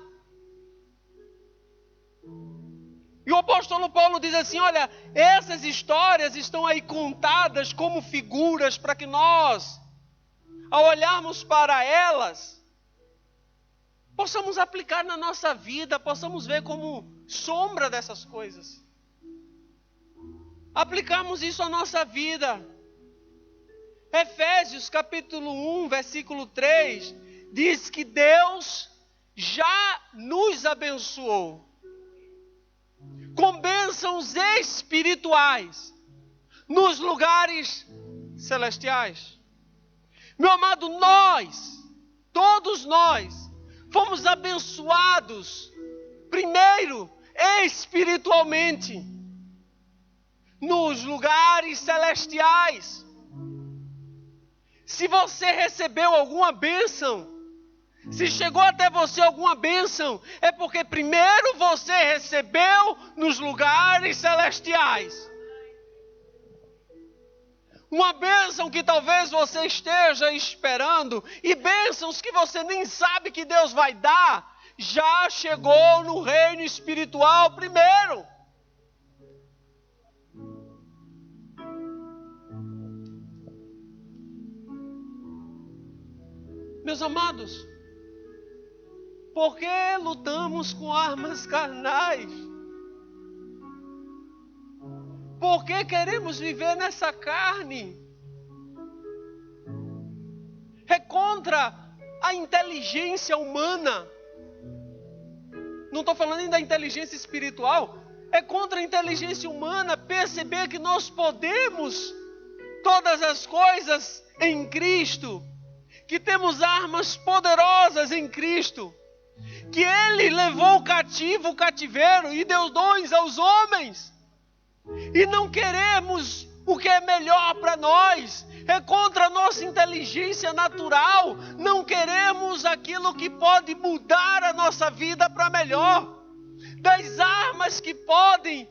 E o apóstolo Paulo diz assim, olha, essas histórias estão aí contadas como figuras para que nós, ao olharmos para elas, possamos aplicar na nossa vida, possamos ver como sombra dessas coisas. Aplicarmos isso à nossa vida. Efésios capítulo 1, versículo 3, diz que Deus já nos abençoou com bênçãos espirituais nos lugares celestiais. Meu amado, todos nós, fomos abençoados, primeiro, espiritualmente, nos lugares celestiais. Se você recebeu alguma bênção, se chegou até você alguma bênção, é porque primeiro você recebeu nos lugares celestiais. Uma bênção que talvez você esteja esperando, e bênçãos que você nem sabe que Deus vai dar, já chegou no reino espiritual primeiro. Meus amados, por que lutamos com armas carnais? Por que queremos viver nessa carne? É contra a inteligência humana. Não estou falando nem da inteligência espiritual. É contra a inteligência humana perceber que nós podemos todas as coisas em Cristo. Que temos armas poderosas em Cristo. Que Ele levou cativo o cativeiro e deu dons aos homens. E não queremos o que é melhor para nós. É contra a nossa inteligência natural. Não queremos aquilo que pode mudar a nossa vida para melhor. Das armas que podem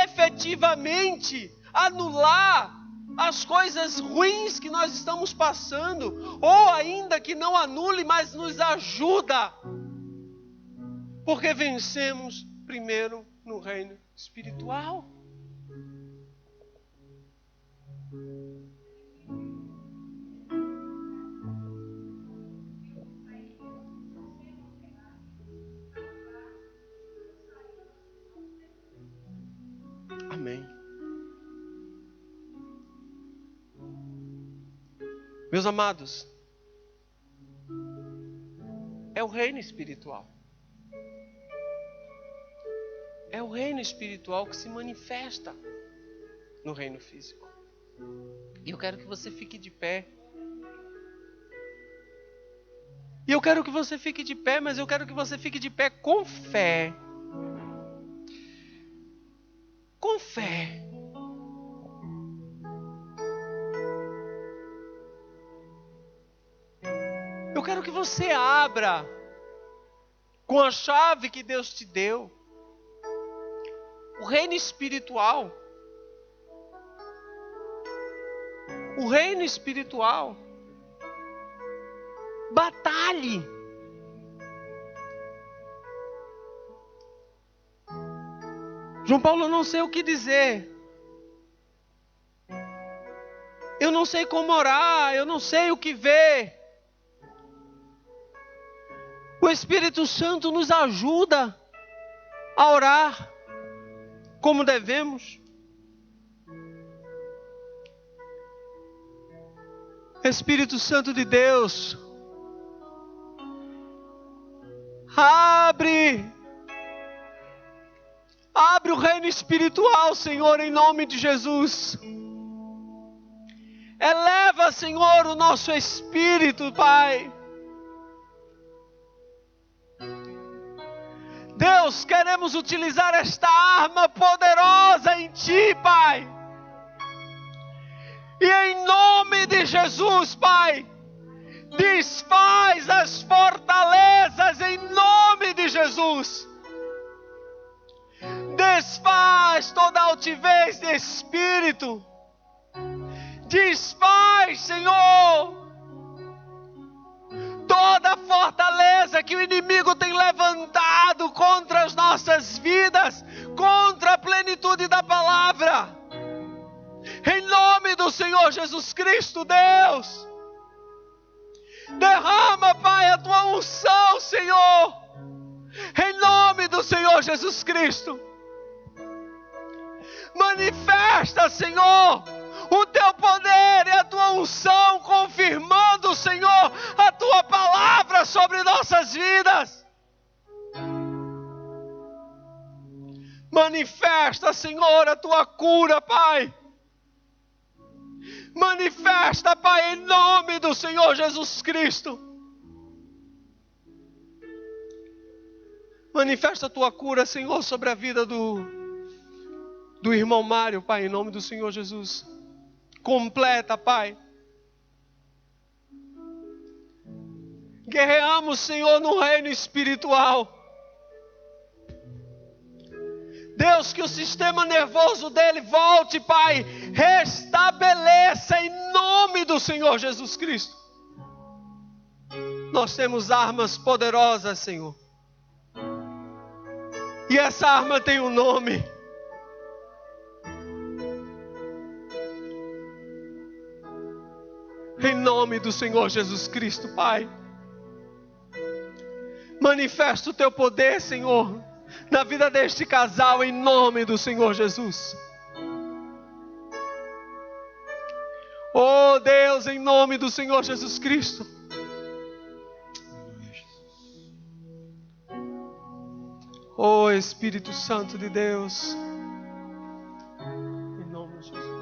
efetivamente anular as coisas ruins que nós estamos passando. Ou ainda que não anule, mas nos ajuda. Porque vencemos primeiro no reino espiritual. Amém. Meus amados, é o reino espiritual. É o reino espiritual que se manifesta no reino físico. E eu quero que você fique de pé. E eu quero que você fique de pé, mas eu quero que você fique de pé com fé. Com fé. Eu quero que você abra com a chave que Deus te deu o reino espiritual. O reino espiritual. Batalhe. João Paulo, eu não sei o que dizer. Eu não sei como orar, eu não sei o que ver. O Espírito Santo nos ajuda a orar como devemos. Espírito Santo de Deus, abre o reino espiritual, Senhor, em nome de Jesus. Eleva, Senhor, o nosso espírito, Pai. Deus, queremos utilizar esta arma poderosa em Ti, Pai. E em nome de Jesus, Pai, desfaz as fortalezas em nome de Jesus. Desfaz toda altivez de espírito. Desfaz, Senhor, toda fortaleza que o inimigo tem levantado contra as nossas vidas, contra a plenitude da palavra. Em nome do Senhor Jesus Cristo, Deus, derrama, Pai, a Tua unção, Senhor, em nome do Senhor Jesus Cristo. Manifesta, Senhor, o Teu poder e a Tua unção, confirmando, Senhor, a Tua palavra sobre nossas vidas. Manifesta, Senhor, a Tua cura, Pai. Manifesta, Pai, em nome do Senhor Jesus Cristo. Manifesta a Tua cura, Senhor, sobre a vida do irmão Mário, Pai, em nome do Senhor Jesus. Completa, Pai. Guerreamos, Senhor, no reino espiritual. Deus, que o sistema nervoso dele volte, Pai. Restabeleça em nome do Senhor Jesus Cristo. Nós temos armas poderosas, Senhor. E essa arma tem um nome. Em nome do Senhor Jesus Cristo, Pai. Manifesta o Teu poder, Senhor, na vida deste casal, em nome do Senhor Jesus. Oh Deus, em nome do Senhor Jesus Cristo. Oh Espírito Santo de Deus. Em nome de Jesus.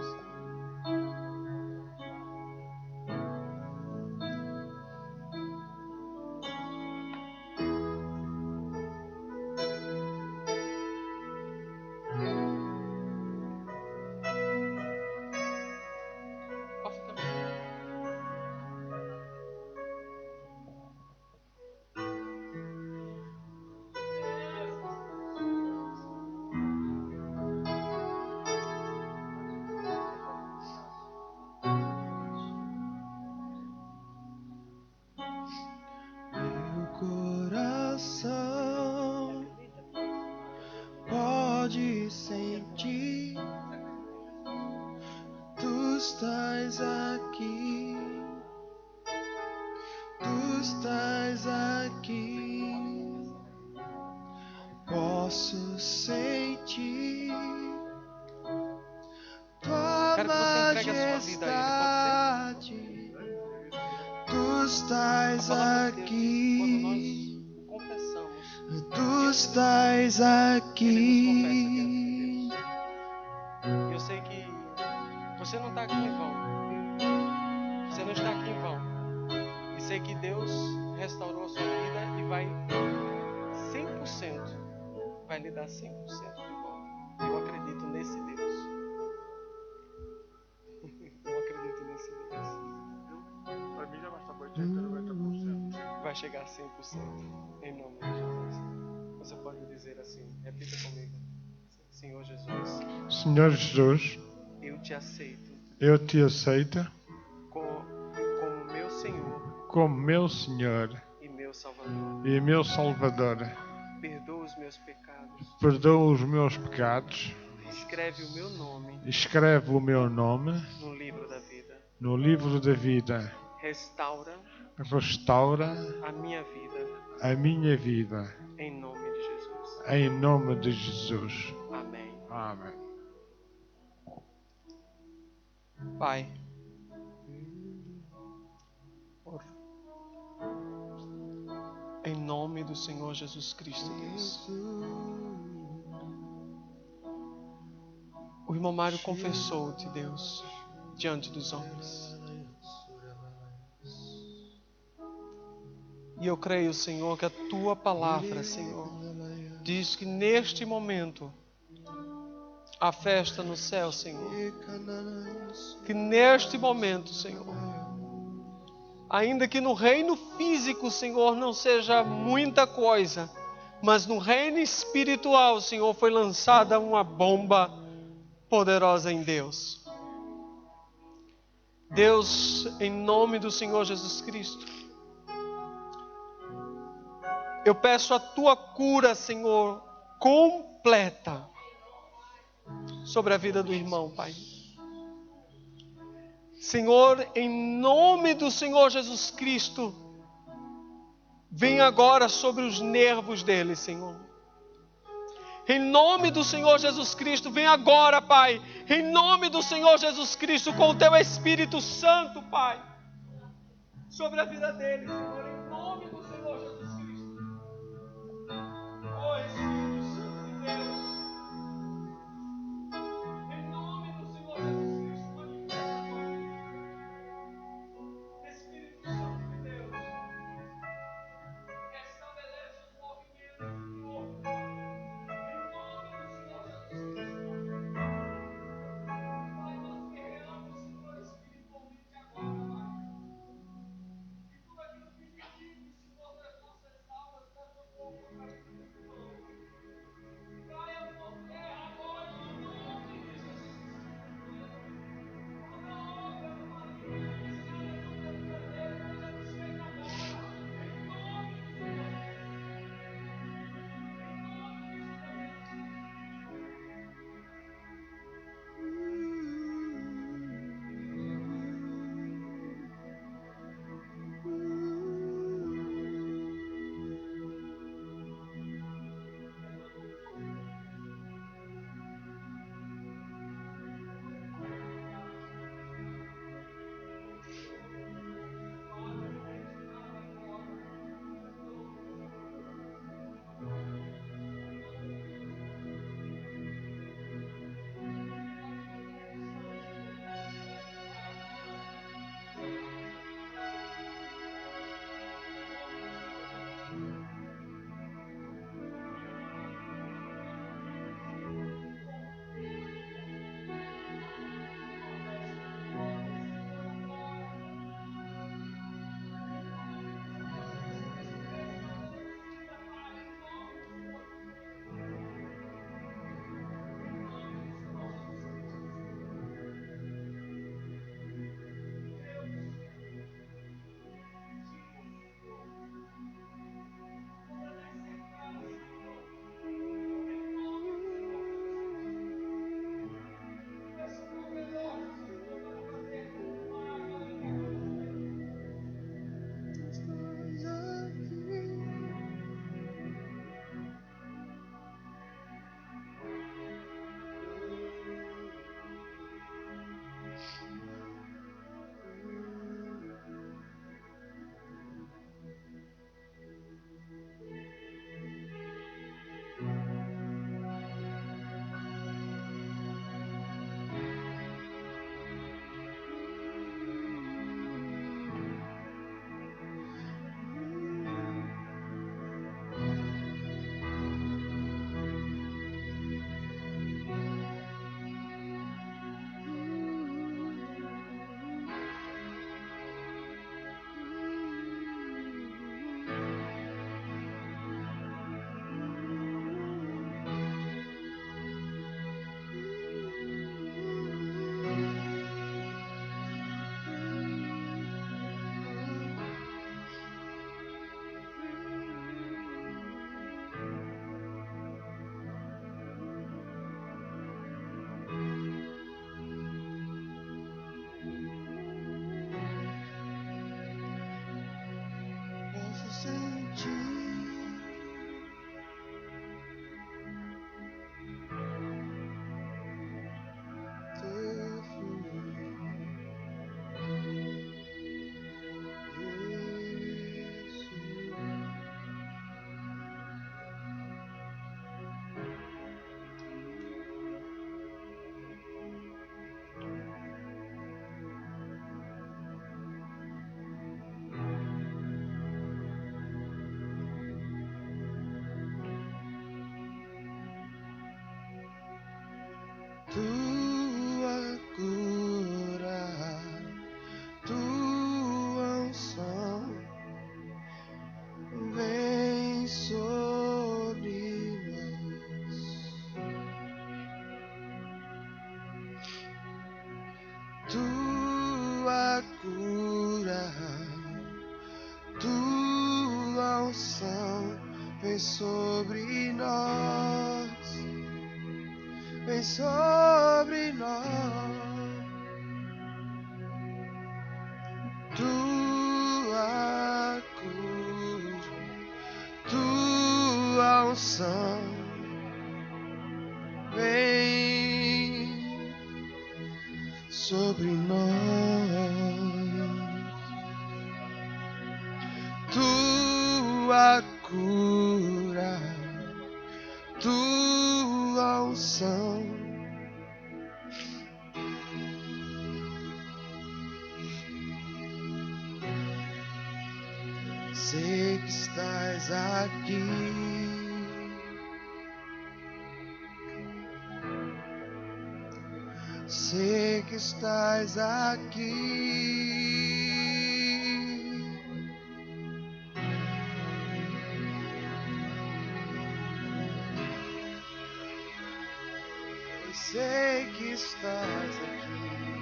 Coração pode sentir, Tu estás aqui, Tu estás aqui. Posso sentir Tua Quero que você entregue a sua vida a Ele, pode ser? majestade. Tu estás A palavra de Deus, aqui, quando nós confessamos, Tu estás aqui. eu sei que Você não está aqui em vão. Você não está aqui em vão. E sei que Deus restaurou a sua vida e vai 100%. Vai lhe dar 100% de volta. Eu acredito nesse Deus. Eu acredito nesse Deus. Para mim já basta 80, 90%. Vai chegar a 100%. Em nome de Jesus. Você pode dizer assim, repita comigo. Senhor Jesus, Senhor Jesus, eu te aceito eu te aceito como meu Senhor como meu Senhor e meu Salvador. e meu Salvador. Perdoa os meus pecados. Perdoa os meus pecados. Escreve o meu nome Escreve o meu nome no livro da vida. no livro da vida. Restaura Restaura a minha vida. a minha vida. Em nome de Jesus. Em nome de Jesus. Amém. Amém. Pai, em nome do Senhor Jesus Cristo, Deus. O irmão Mário confessou-te, Deus, diante dos homens. E eu creio, Senhor, que a tua palavra, Senhor, diz que neste momento há festa no céu, Senhor. Que neste momento, Senhor, ainda que no reino físico, Senhor, não seja muita coisa, mas no reino espiritual, Senhor, foi lançada uma bomba poderosa em Deus. Deus, em nome do Senhor Jesus Cristo, eu peço a tua cura, Senhor, completa sobre a vida do irmão, Pai. Senhor, em nome do Senhor Jesus Cristo, vem agora sobre os nervos dele, Senhor. Em nome do Senhor Jesus Cristo, vem agora, Pai. Em nome do Senhor Jesus Cristo, com o teu Espírito Santo, Pai, sobre a vida dele, Senhor. Em nome do Senhor Jesus Cristo. Oh, Espírito Santo de Deus. Em nome do Senhor Jesus Cristo, manifesta a tua vida. Espírito Santo de Deus, estabelece os movimentos do corpo, Pai. Em nome do Senhor Jesus Cristo. Pai, nós guerreamos, Senhor, espiritualmente agora, Pai. E tudo aquilo que tua cura, tua unção vem sobre nós. Tua cura, tua unção vem sobre nós, vem sobre nós. Tua cura, tua unção vem sobre nós. Tua cura, tua unção sei que estás aqui. Sei que estás aqui. Eu sei que estás aqui.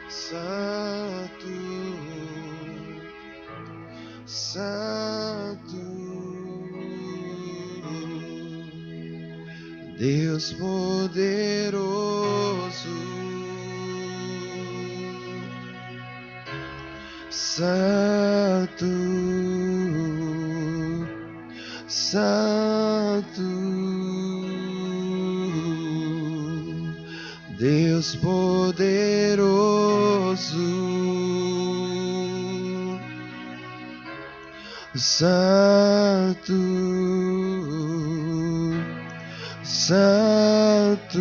Santo, Santo, Deus poderoso, Santo, Santo, Deus poderoso, Santo, Santo,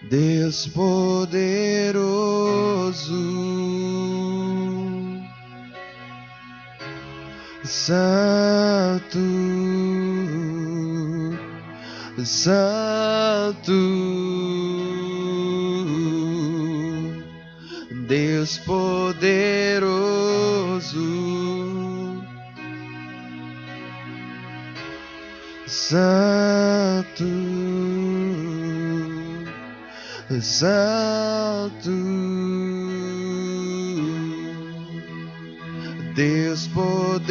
Deus poderoso, Santo, Santo, Deus poderoso, Santo, Santo, Deus poderoso,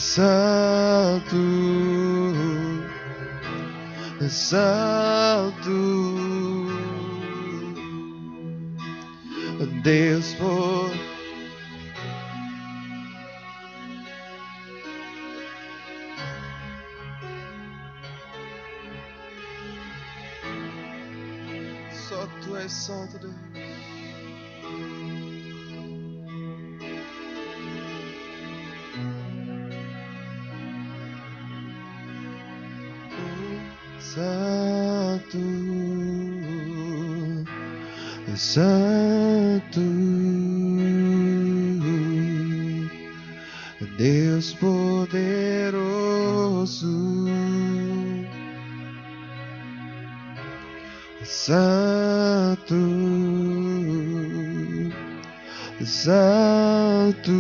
Santo, Santo, Deus poderoso. Só Tu és santo, Deus. Santo, Santo, Deus poderoso, Santo, Santo,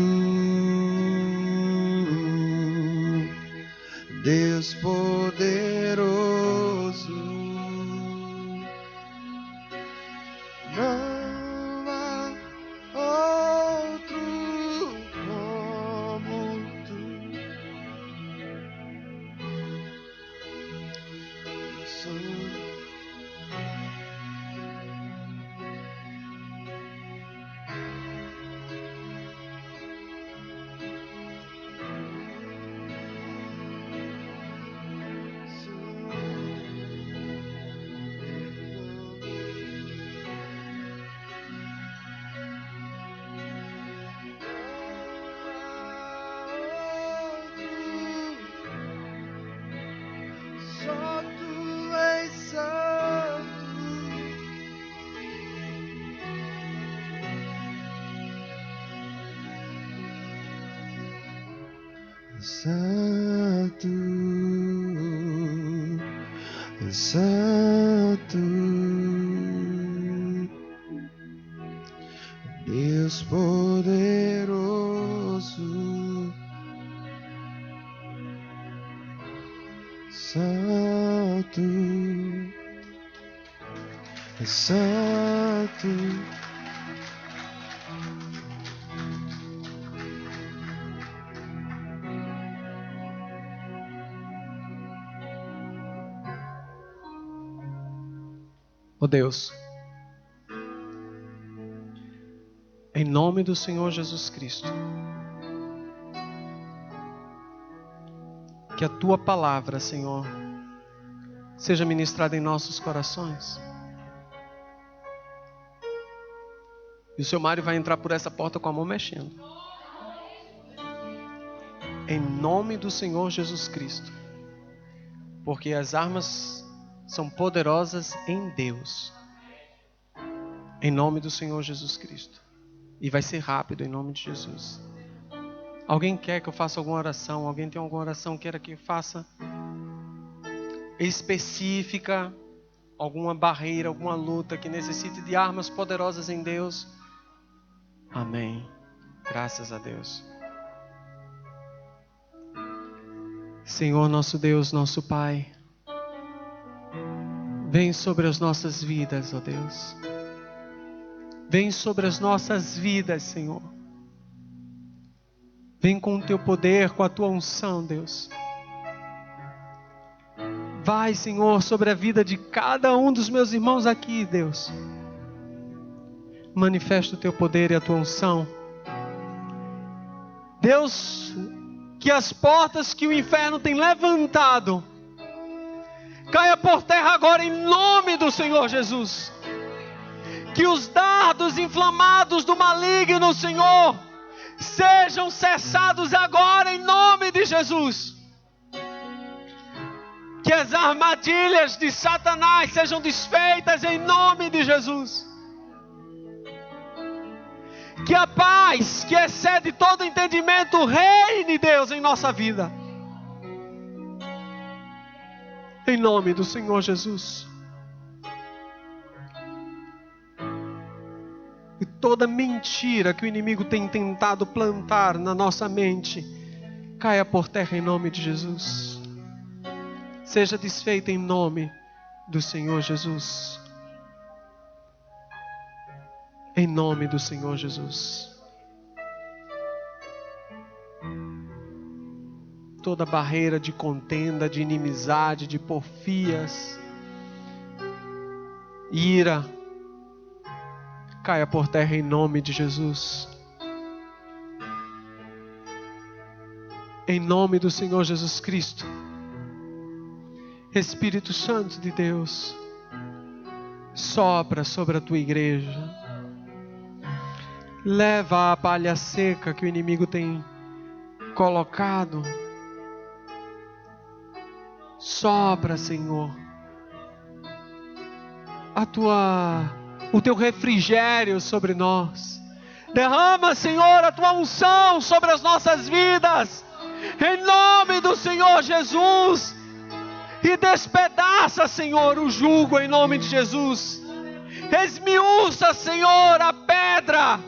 Deus poderoso, não há outro como Santo, Santo, Deus poderoso, Santo, Santo. Oh Deus, em nome do Senhor Jesus Cristo, que a Tua palavra, Senhor, seja ministrada em nossos corações. E o Seu Mário vai entrar por essa porta com a mão mexendo. Em nome do Senhor Jesus Cristo, porque as armas são poderosas em Deus. Em nome do Senhor Jesus Cristo. E vai ser rápido em nome de Jesus. Alguém quer que eu faça alguma oração? Alguém tem alguma oração que queira que eu faça? Específica? Alguma barreira, alguma luta que necessite de armas poderosas em Deus? Amém. Graças a Deus. Senhor nosso Deus, nosso Pai, vem sobre as nossas vidas, ó Deus. Vem sobre as nossas vidas, Senhor. Vem com o Teu poder, com a Tua unção, Deus. Vai, Senhor, sobre a vida de cada um dos meus irmãos aqui, Deus. Manifesta o Teu poder e a Tua unção. Deus, que as portas que o inferno tem levantado caia por terra agora em nome do Senhor Jesus. Que os dardos inflamados do maligno, Senhor, sejam cessados agora em nome de Jesus. Que as armadilhas de Satanás sejam desfeitas em nome de Jesus. Que a paz que excede todo entendimento reine, Deus, em nossa vida. Em nome do Senhor Jesus. E toda mentira que o inimigo tem tentado plantar na nossa mente, caia por terra em nome de Jesus. Seja desfeita em nome do Senhor Jesus. Em nome do Senhor Jesus. Toda barreira de contenda, de inimizade, de porfias, ira, caia por terra em nome de Jesus. Em nome do Senhor Jesus Cristo. Espírito Santo de Deus, sopra sobre a Tua igreja. Leva a palha seca que o inimigo tem colocado. Sopra, Senhor, o Teu refrigério sobre nós. Derrama, Senhor, a Tua unção sobre as nossas vidas, em nome do Senhor Jesus. E despedaça, Senhor, o jugo em nome de Jesus. Esmiuça, Senhor, a pedra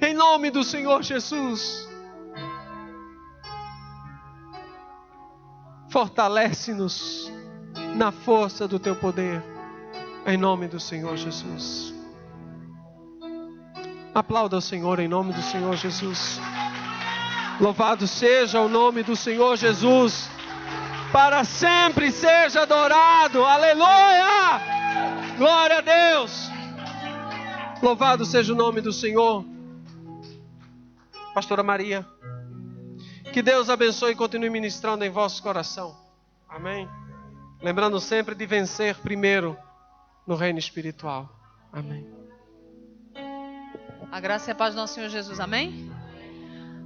em nome do Senhor Jesus. Fortalece-nos na força do Teu poder, em nome do Senhor Jesus. Aplauda o Senhor em nome do Senhor Jesus. Louvado seja o nome do Senhor Jesus. Para sempre seja adorado. Aleluia! Glória a Deus. Louvado seja o nome do Senhor. Pastora Maria, que Deus abençoe e continue ministrando em vosso coração. Amém? Lembrando sempre de vencer primeiro no reino espiritual. Amém. A graça e a paz do nosso Senhor Jesus. Amém?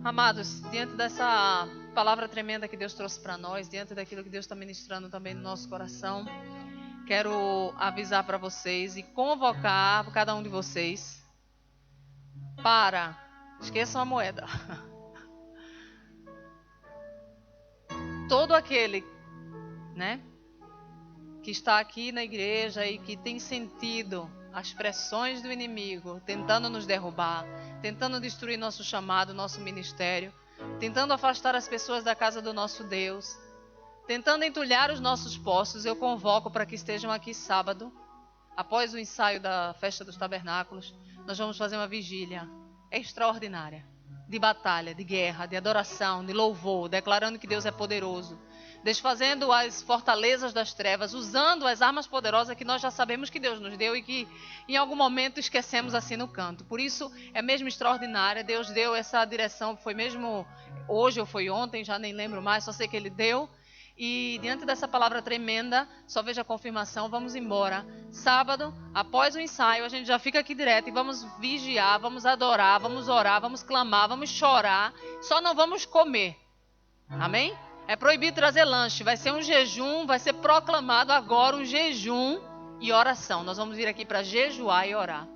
Amados, diante dessa palavra tremenda que Deus trouxe para nós, diante daquilo que Deus está ministrando também no nosso coração, quero avisar para vocês e convocar cada um de vocês para... Esqueçam a moeda. todo aquele, né, que está aqui na igreja e que tem sentido as pressões do inimigo tentando nos derrubar, tentando destruir nosso chamado, nosso ministério, tentando afastar as pessoas da casa do nosso Deus, tentando entulhar os nossos postos, eu convoco para que estejam aqui sábado, após o ensaio da Festa dos Tabernáculos. Nós vamos fazer uma vigília extraordinária, de batalha, de guerra, de adoração, de louvor, declarando que Deus é poderoso, desfazendo as fortalezas das trevas, usando as armas poderosas que nós já sabemos que Deus nos deu e que em algum momento esquecemos assim no canto. Por isso é mesmo extraordinária. Deus deu essa direção, foi mesmo hoje ou foi ontem, já nem lembro mais, só sei que Ele deu. E diante dessa palavra tremenda, só veja a confirmação, vamos embora. Sábado, após o ensaio, a gente já fica aqui direto e vamos vigiar, vamos adorar, vamos orar, vamos clamar, vamos chorar. Só não vamos comer. Amém? É proibido trazer lanche, vai ser um jejum, vai ser proclamado agora um jejum e oração. Nós vamos vir aqui para jejuar e orar.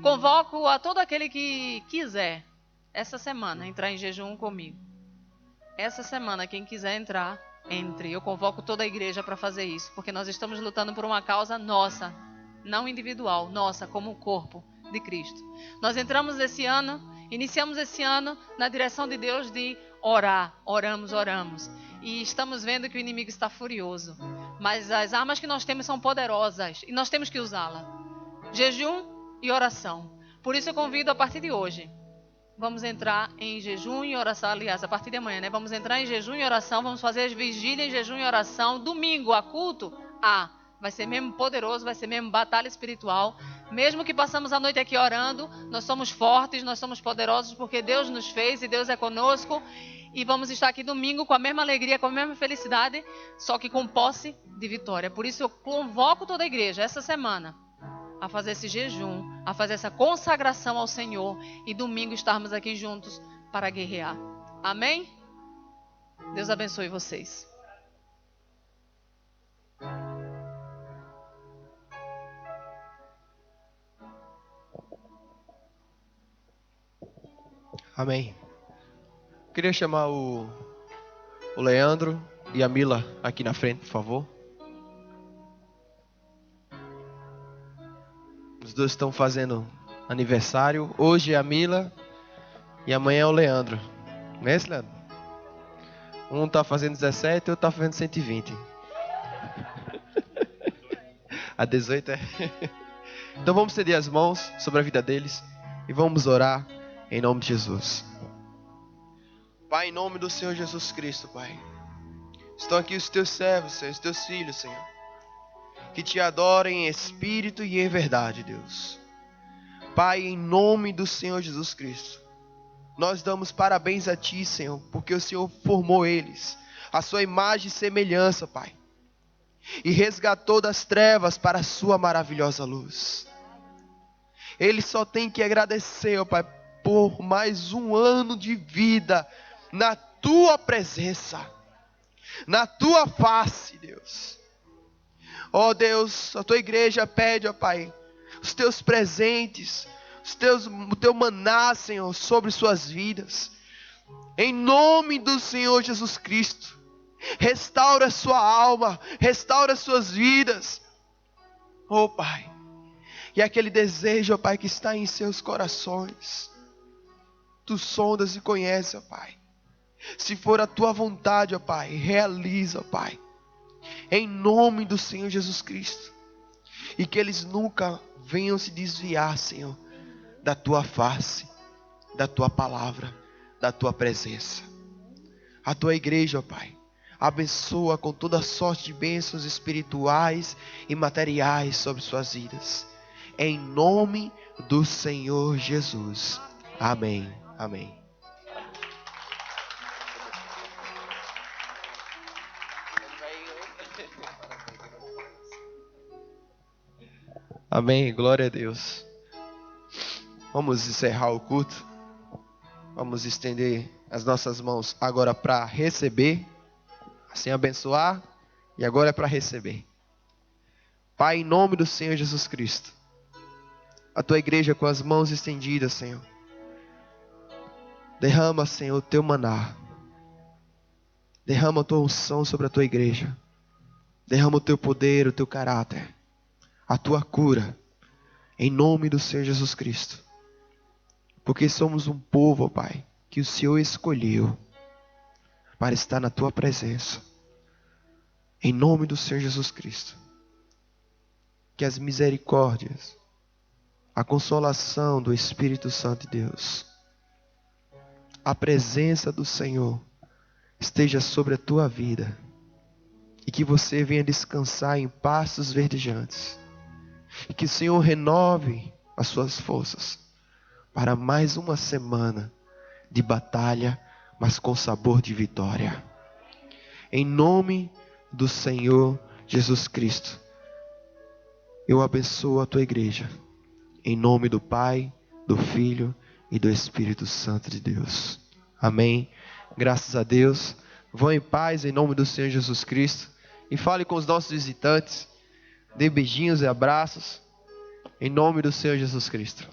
Convoco a todo aquele que quiser, essa semana, entrar em jejum comigo. Essa semana, quem quiser entrar, entre. Eu convoco toda a igreja para fazer isso, porque nós estamos lutando por uma causa nossa, não individual, nossa, como o corpo de Cristo. Nós iniciamos esse ano na direção de Deus de orar, oramos. E estamos vendo que o inimigo está furioso. Mas as armas que nós temos são poderosas e nós temos que usá-las. Jejum e oração. Por isso eu convido a partir de hoje. Vamos entrar em jejum e oração, aliás, a partir de amanhã, né? Vamos entrar em jejum e oração, vamos fazer as vigílias em jejum e oração. Domingo, a culto, vai ser mesmo poderoso, vai ser mesmo batalha espiritual. Mesmo que passamos a noite aqui orando, nós somos fortes, nós somos poderosos, porque Deus nos fez e Deus é conosco. E vamos estar aqui domingo com a mesma alegria, com a mesma felicidade, só que com posse de vitória. Por isso eu convoco toda a igreja essa semana a fazer esse jejum, a fazer essa consagração ao Senhor e domingo estarmos aqui juntos para guerrear. Amém? Deus abençoe vocês. Amém. Queria chamar o Leandro e a Mila aqui na frente, por favor. Os dois estão fazendo aniversário. Hoje é a Mila e amanhã é o Leandro. Não é esse, Leandro? Um está fazendo 17 e outro está fazendo 120. A 18 é. Então vamos estender as mãos sobre a vida deles e vamos orar em nome de Jesus. Pai, em nome do Senhor Jesus Cristo, Pai. Estão aqui os teus servos, Senhor, os teus filhos, Senhor, que te adorem em espírito e em verdade, Deus. Pai, em nome do Senhor Jesus Cristo, nós damos parabéns a Ti, Senhor, porque o Senhor formou eles, a sua imagem e semelhança, Pai, e resgatou das trevas para a sua maravilhosa luz. Eles só têm que agradecer, ó Pai, por mais um ano de vida na Tua presença, na Tua face, Deus. Ó Deus, a Tua igreja pede, ó Pai, os Teus presentes, o Teu maná, Senhor, sobre suas vidas. Em nome do Senhor Jesus Cristo, restaura a sua alma, restaura as suas vidas. Ó Pai, e aquele desejo, ó Pai, que está em seus corações, Tu sondas e conheces, ó Pai. Se for a Tua vontade, ó Pai, realiza, ó Pai. Em nome do Senhor Jesus Cristo. E que eles nunca venham se desviar, Senhor, da Tua face, da Tua palavra, da Tua presença. A Tua igreja, ó Pai, abençoa com toda sorte de bênçãos espirituais e materiais sobre suas vidas. Em nome do Senhor Jesus. Amém. Amém. Amém, glória a Deus. Vamos encerrar o culto. Vamos estender as nossas mãos agora para receber, assim abençoar, e agora é para receber. Pai, em nome do Senhor Jesus Cristo, a Tua igreja com as mãos estendidas, Senhor, derrama, Senhor, o Teu maná. Derrama a tua unção sobre a tua igreja. Derrama o teu poder, o teu caráter, a tua cura, em nome do Senhor Jesus Cristo. Porque somos um povo, ó Pai, que o Senhor escolheu para estar na tua presença. Em nome do Senhor Jesus Cristo. Que as misericórdias, a consolação do Espírito Santo de Deus, a presença do Senhor esteja sobre a tua vida. E que você venha descansar em pastos verdejantes. E que o Senhor renove as suas forças para mais uma semana de batalha, mas com sabor de vitória. Em nome do Senhor Jesus Cristo, eu abençoo a tua igreja. Em nome do Pai, do Filho e do Espírito Santo de Deus. Amém. Graças a Deus. Vão em paz em nome do Senhor Jesus Cristo. E fale com os nossos visitantes. Dê beijinhos e abraços. Em nome do Senhor Jesus Cristo.